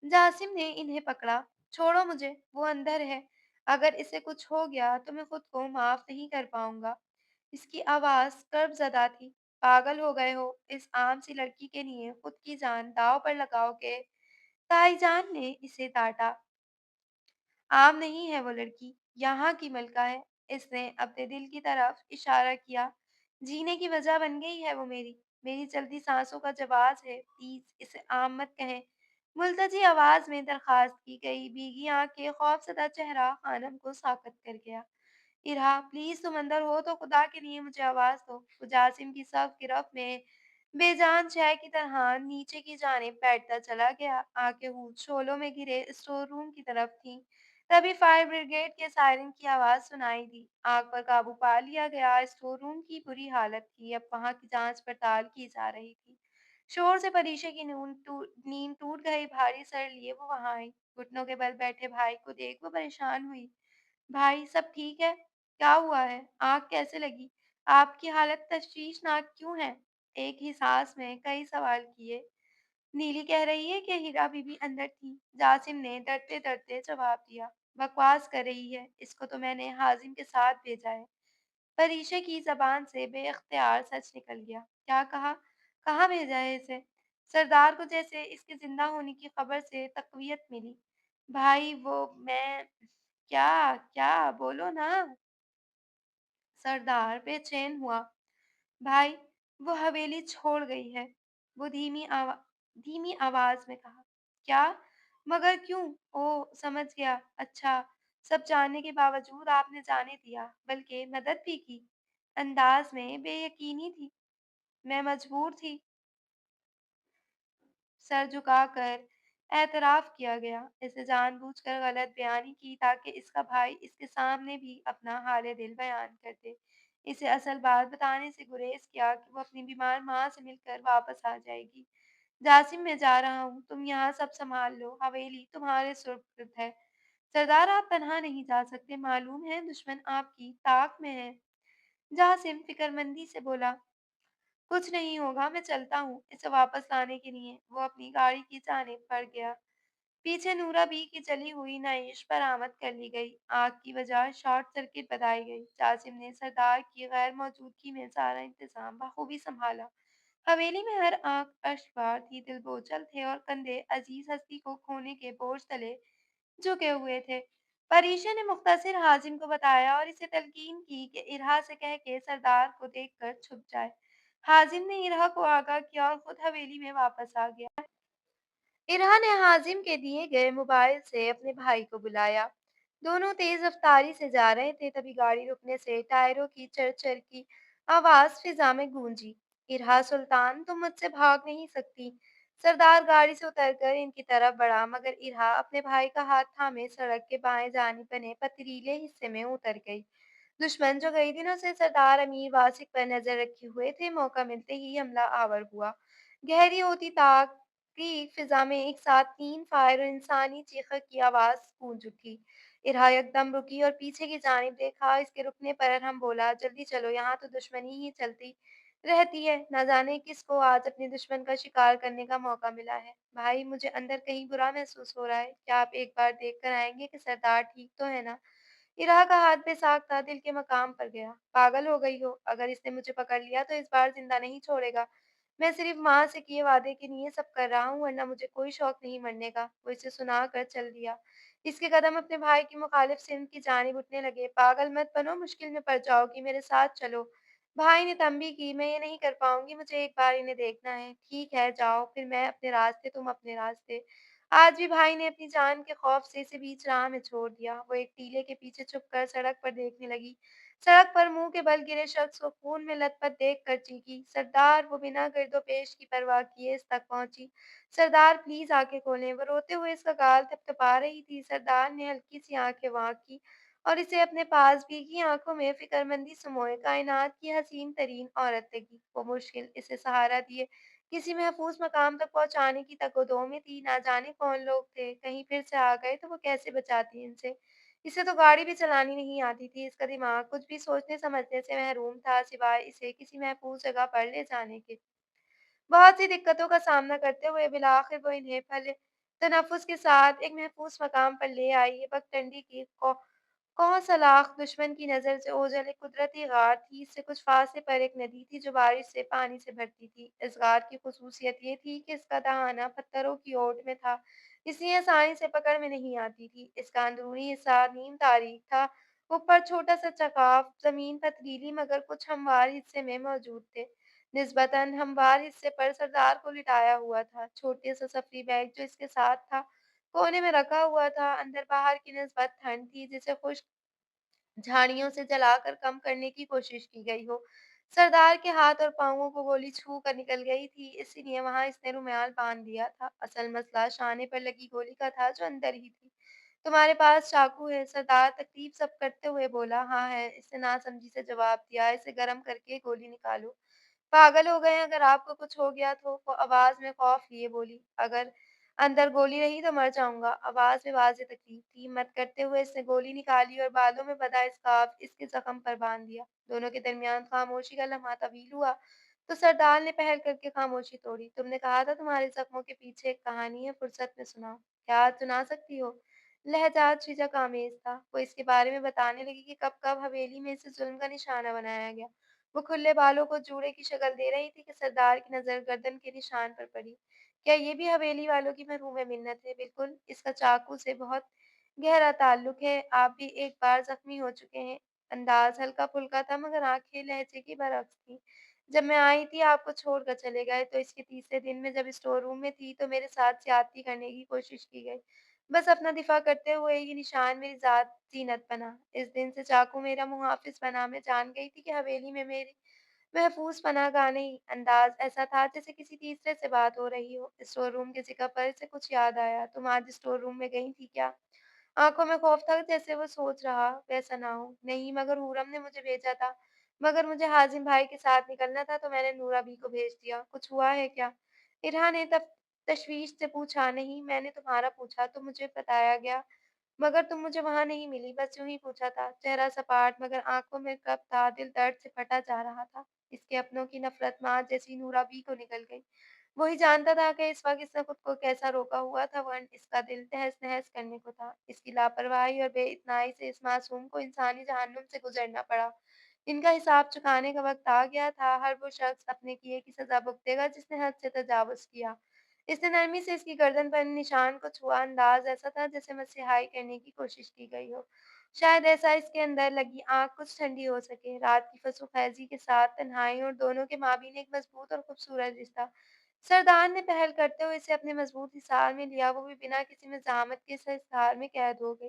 जासिम ने इन्हें पकड़ा। छोड़ो मुझे, वो अंदर है। अगर इसे कुछ हो गया तो मैं खुद को माफ नहीं कर पाऊंगा। इसकी आवाज कर्बज़दा थी। पागल हो गए हो? इस आम सी लड़की के लिए खुद की जान दांव पर लगाओगे? ताईजान ने इसे डांटा। आम नहीं है वो लड़की, यहाँ की मलका है। इसने अपने दिल की तरफ इशारा किया। जीने की वजह बन गई है वो मेरी। मेरी चलती सांसों का जवाब है। प्लीज इसे आम मत कहें। मुल्तजी आवाज में दरखास्त की गई। भीगी आंखें, खौफजदा चेहरा खानम को साकत कर गया। इरहा, प्लीज तुम अंदर हो तो खुदा के लिए मुझे आवाज दो। वो जासिम की सब गिरफ्त में बेजान शय की तरह नीचे की जानिब बैठता चला गया। आंखें हूर शोलों में घिरे स्टोर रूम की तरफ थीं। तभी फायर ब्रिगेड के सायरन की आवाज सुनाई दी। आग पर काबू पा लिया गया। स्टोर रूम की बुरी हालत थी। अब वहां की जांच पड़ताल की जा रही थी। शोर से परीक्षा की नींद टूट गई। भारी सर लिए वो वहां आई। घुटनों के बल बैठे भाई को देख वो परेशान हुई। भाई, सब ठीक है? क्या हुआ है? आग कैसे लगी? आपकी हालत तशवीशनाक क्यों है? एक ही सांस में कई सवाल किए। नीली कह रही है कि हीरा बीबी अंदर थी। जासिम ने डरते डरते जवाब दिया। बकवास कर रही है। इसको तो मैंने हाजिम के साथ भेजा है। परीशा की जबान से बेख्तियार सच निकल गया। क्या कहा? कहाँ भेजा है इसे? सरदार को जैसे इसके जिंदा होने की खबर से तकवीत मिली। भाई, वो मैं क्या क्या बोलो ना। सरदार बेचैन हुआ। भाई, वो हवेली छोड़ गई है। वो धीमी आवाज में कहा। क्या? मगर क्यों? ओ, समझ गया। अच्छा, सब जानने के बावजूद आपने जाने दिया, बल्कि मदद भी की। अंदाज में बेयकीनी थी। मैं मजबूर थी। सर झुकाकर एतराफ़ किया गया। इसने जानबूझकर गलत बयानी की ताकि इसका भाई इसके सामने भी अपना हाल दिल बयान कर दे। इसे असल बात बताने से गुरेज़ किया कि वो अपनी बीमार माँ से मिलकर वापस आ जाएगी। जासिम, मैं जा रहा हूँ, तुम यहाँ सब संभाल लो, हवेली तुम्हारे सुपुर्द है। सरदार, आप तन्हा नहीं जा सकते, मालूम है दुश्मन आपकी ताक में है। जासिम फिक्रमंदी से बोला। कुछ नहीं होगा, मैं चलता हूँ। इसे वापस लाने के लिए वो अपनी गाड़ी की जानिब बढ़ गया। पीछे नूरा बी की जली हुई नाइश बरामद कर ली गई। आग की वजह शॉर्ट सर्किट बताई गई। जासिम ने सरदार की गैर मौजूदगी में सारा इंतजाम बखूबी संभाला। हवेली में हर आंख अश्कबार थी, दिल बोझल थे और कंधे अजीज हस्ती को खोने के बोझ तले झुके हुए थे। परीशा ने मुख्तसिर हाजिम को बताया और इसे तलकीन की कि इरहा से कह के सरदार को देखकर छुप जाए। हाजिम ने इरहा को आगाह किया और खुद हवेली में वापस आ गया। इरहा ने हाजिम के दिए गए मोबाइल से अपने भाई को बुलाया। दोनों तेज रफ्तारी से जा रहे थे, तभी गाड़ी रुकने से टायरों की चरचर की आवाज फिजा में गूंजी। इरहा, सुल्तान, तुम मुझसे भाग नहीं सकती। सरदार गाड़ी से उतरकर इनकी तरफ बढ़ा, मगर इरहा अपने भाई का हाथ थामे सड़क के बाएं जानिब बने पथरीले हिस्से में उतर गई। दुश्मन जो कई दिनों से सरदार अमीर वासिक पर नजर रखे हुए थे, मौका मिलते ही हमला आवर हुआ। गहरी होती ताक की फिजा में एक साथ 3 फायर और इंसानी चीखक की आवाज़ गूंज उठी। इरहा एकदम रुकी और पीछे की जानिब देखा। इसके रुकने पर अरहम बोला, "जल्दी चलो, यहाँ तो दुश्मनी ही चलती रहती है। न जाने किसको आज अपने दुश्मन का शिकार करने का मौका मिला है। भाई, मुझे अंदर कहीं बुरा महसूस हो रहा है। क्या आप एक बार देख कर आएँगे कि सरदार ठीक तो है ना?" इरहा का हाथ बेसाख्त था, दिल के मकाम पर गया। "पागल हो गई हो? अगर इसने मुझे पकड़ लिया तो इस बार ज़िंदा नहीं छोड़ेगा। मैं सिर्फ माँ से किए वादे के लिए सब कर रहा हूँ, वरना मुझे कोई शौक नहीं मरने का।" वो इसे सुना कर चल दिया। इसके कदम अपने भाई की मुखालिफ सिमत की जानिब उठने लगे। "पागल मत बनो, मुश्किल में पड़ जाओगी, मेरे साथ चलो।" भाई ने तंबी की, "मैं ये नहीं कर पाऊंगी, मुझे एक बार इन्हें देखना है।" "ठीक है, जाओ, फिर मैं अपने रास्ते, तुम अपने रास्ते।" आज भी भाई ने अपनी जान के खौफ से इसे बीच राह में छोड़ दिया। वो एक टीले के पीछे छुपकर सड़क पर देखने लगी। सड़क पर मुंह के बल गिरे शख्स को खून में लथपथ देख कर चीखी, "सरदार!" वो बिना गिरदोपेश की परवाह किए इस तक पहुंची। "सरदार, प्लीज आंखें खोलें।" वो रोते हुए इसका गाल थपथपा रही थी। सरदार ने हल्की सी आंखें वाँक की और इसे अपने पास भीगी आंखों में फिक्रमंदी समोए। कायनात की हसीन तरीन औरत लगी। वो मुश्किल इसे सहारा दिए किसी महफूज मकाम तक पहुंचाने की तगोदो में थी। ना जाने कौन लोग थे, कहीं फिर से आ गए तो वो कैसे बचाती इनसे। इसे तो गाड़ी भी चलानी नहीं आती थी। इसका दिमाग कुछ भी सोचने समझने से महरूम था, सिवाय इसे किसी महफूज जगह पर ले जाने के। बहुत सी दिक्कतों का सामना करते हुए बिलाखिर वो इन्हें पहले तनफ़्फ़ुस के साथ एक महफूज मकाम पर ले आई। ये बकटंडी की कौसलाख दुश्मन की नज़र से ओझल एक कुदरती गार थी। इससे कुछ फासले पर एक नदी थी जो बारिश से पानी से भरती थी। इस गार की ख़ुसूसियत ये थी कि इसका दहाना पत्थरों की ओट में था, इसलिए आसानी से पकड़ में नहीं आती थी। इसका अंदरूनी हिस्सा नीम तारीख था। ऊपर छोटा-सा चकाफ, ज़मीन पथरीली मगर कुछ हमवार हिस्से में मौजूद थे। निस्बतन हमवार हिस्से पर सरदार को लिटाया हुआ था। छोटे-सा सफ़री बैग जो इसके साथ था, कोने में रखा हुआ था। अंदर-बाहर की निस्बत ठंड थी, जिसे खुश्क झाड़ियों से जलाकर कम करने की कोशिश की गई हो। सरदार के हाथ और पाँवों को गोली छू कर निकल गई थी, इसीलिए वहाँ इसने रुमाल बाँध दिया था। असल मसला शाने पर लगी गोली का था, जो अंदर ही थी। "तुम्हारे पास चाकू है?" सरदार तकलीफ सब करते हुए बोला। "हाँ है," इसने नासमझी से जवाब दिया। "इसे गरम करके गोली निकालो।" "पागल हो गए हैं? अगर आपको कुछ हो गया तो?" वो आवाज़ में खौफ लिए बोली। "अगर अंदर गोली रही तो मर जाऊँगा।" आवाज़ में वाज़ेह तकलीफ थी। हिम्मत करते हुए इसने गोली निकाली और बालों में बँधा स्कार्फ़ इसके ज़ख्म पर बाँध दिया। दोनों के दरमियान खामोशी का लम्हा तवील हुआ, तो सरदार ने पहल करके खामोशी तोड़ी। "तुमने कहा था तुम्हारे ज़ख्मों के पीछे एक कहानी है, फ़ुर्सत में सुनाओ। क्या आज सुना सकती हो?" लहज़ा झिझक-आमेज़ था। वो इसके बारे में बताने लगी कि कब-कब हवेली में इसे ज़ुल्म का निशाना बनाया गया। वो खुले बालों को जूड़े की शक्ल दे रही थी कि सरदार की नज़र गर्दन के निशान पर पड़ी। "क्या ये भी हवेली वालों की मरहूम मिन्नत है?" "बिल्कुल, इसका चाकू से बहुत गहरा ताल्लुक है। आप भी एक बार ज़ख्मी हो चुके हैं।" अंदाज़ हल्का-फुल्का था, मगर आँखें लहजे की बरअक्स थीं। "जब मैं आई थी, आपको छोड़कर चले गए, तो इसके तीसरे दिन में जब स्टोर रूम में थी, तो मेरे साथ ज़्यादती करने की कोशिश की गई। बस अपना दिफ़ा करते हुए ये निशान मेरी ज़ीनत बना। इस दिन से चाकू मेरा मुहाफ़िज़ बना। मैं जान गई थी कि हवेली में मेरी महफ़ूज़ पनाहगाह नहीं।" अंदाज़ ऐसा था जैसे किसी तीसरे से बात हो रही हो। स्टोर रूम के ज़िक्र पर इसे कुछ याद आया। "तुम आज स्टोर रूम में गई थी क्या?" आँखों में खौफ था, जैसे वो सोच रहा वैसा ना हो। "नहीं, मगर हुरम ने मुझे भेजा था। मगर मुझे हाज़िम भाई के साथ निकलना था, तो मैंने नूरा बी को भेज दिया। कुछ हुआ है क्या?" इरहा ने तब तशवीश से पूछा। "नहीं, मैंने तुम्हारा पूछा तो मुझे बताया गया, मगर तुम मुझे वहाँ नहीं मिली, बस यूँ ही पूछा था।" चेहरा सपाट, मगर आँखों में कब था, दिल दर्द से फटा जा रहा था। इसके अपनों की नफ़रत माँ जैसी नूरा बी को निकल गई। वही जानता था कि इस वक़्त इसने खुद को कैसा रोका हुआ था, वरन इसका दिल तहस-नहस करने को था। इसकी लापरवाही और बेइत्नाई से इस मासूम को इंसानी जहन्नुम से गुज़रना पड़ा। इनका हिसाब चुकाने का वक़्त आ गया था। हर वो शख़्स अपने किए की सज़ा भुगतेगा जिसने हद से तजावुज़ किया। इसने नरमी से इसकी गर्दन पर निशान को छुआ। अंदाज़ ऐसा था जैसे मसिहाई करने की कोशिश की गई हो। शायद ऐसा इसके अंदर लगी आँख कुछ ठंडी हो सके। रात की फसोफैज़ी के साथ तन्हाई और दोनों के माबीन एक मज़बूत और खूबसूरत रिश्ता। सरदार ने पहल करते हुए इसे अपने मज़बूत हिसार में लिया, वो भी बिना किसी मज़ाहमत के इस हिसार में कैद हो गई।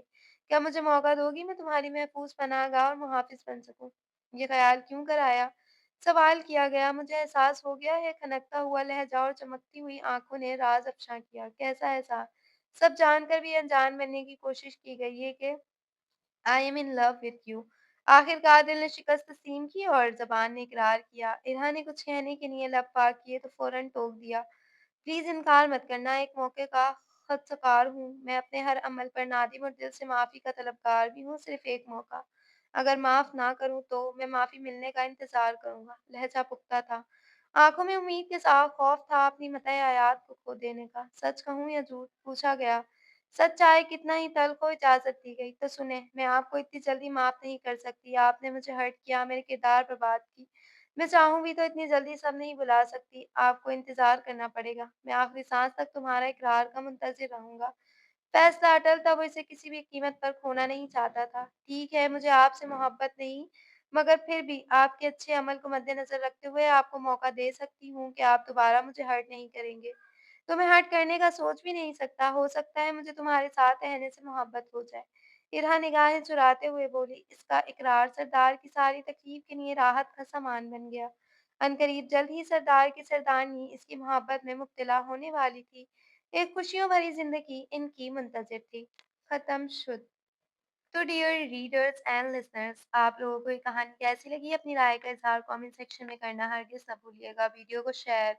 क्या मुझे मौका दोगी मैं तुम्हारी महफ़ूज़ पनाहगाह और मुहाफ़िज़ बन सकूँ? ये ख़्याल क्यों कर आया? सवाल किया गया। मुझे एहसास हो गया है, खनकता हुआ लहज़ा और चमकती हुई आँखों ने राज़ अफ़शा किया। कैसा एहसास? सब जानकर भी अनजान बनने की कोशिश की गई। ये कि I am in love with you. आखिरकार दिल ने शिकस्त तस्लीम की और ज़बान ने इकरार किया। इरहा ने कुछ कहने के लिए लब पाक किए तो फ़ौरन टोक दिया। प्लीज़ इनकार मत करना, एक मौके का ख़ुदसकार हूँ। मैं अपने हर अमल पर नादिम और दिल से माफ़ी का तलबगार भी हूँ, सिर्फ़ एक मौका। अगर माफ़ ना करूँ तो मैं माफ़ी मिलने का इंतज़ार करूँगा। लहज़ा पुख्ता था। आँखों में उम्मीद के साथ खौफ़ था अपनी मताए हयात को खो देने का। सच कहूँ या झूठ? पूछा गया। सच चाहे कितना ही तल्ख़ हो, इजाज़त दी गई। तो सुनें, मैं आपको इतनी जल्दी माफ़ नहीं कर सकती। आपने मुझे हर्ट किया, मेरे किरदार बर्बाद की। मैं चाहूँ भी तो इतनी जल्दी सब नहीं भुला सकती, आपको इंतज़ार करना पड़ेगा। मैं आखिरी साँस तक तुम्हारा इकरार का मुंतज़िर रहूँगा। फैसला अटल था, वो इसे किसी भी कीमत पर खोना नहीं चाहता था। ठीक है, मुझे आपसे मोहब्बत नहीं, मगर फिर भी आपके अच्छे अमल को मद्देनज़र रखते हुए आपको मौका दे सकती हूँ कि आप दोबारा मुझे हर्ट नहीं करेंगे। तुम्हें हर्ट करने का सोच भी नहीं सकता, हो सकता है मुझे तुम्हारे साथ रहने से मोहब्बत हो जाए। इरहा निगाहें चुराते हुए बोली, इसका इकरार सरदार की सारी तकलीफ के लिए राहत का सामान बन गया। अनकरीब जल्द ही सरदार की सरदारनी इसकी मोहब्बत में मुब्तला होने वाली थी। एक खुशियों भरी ज़िंदगी इनकी मुंतज़िर थी। ख़त्म शुद। तो डियर रीडर्स एंड लिसनर्स, आप लोगों को ये कहानी कैसी लगी? अपनी राय का इज़हार कमेंट सेक्शन में करना हरगिज़ ना भूलिएगा। वीडियो को शेयर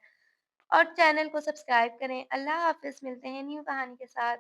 और चैनल को सब्सक्राइब करें। अल्लाह हाफ़िज़, मिलते हैं न्यू कहानी के साथ।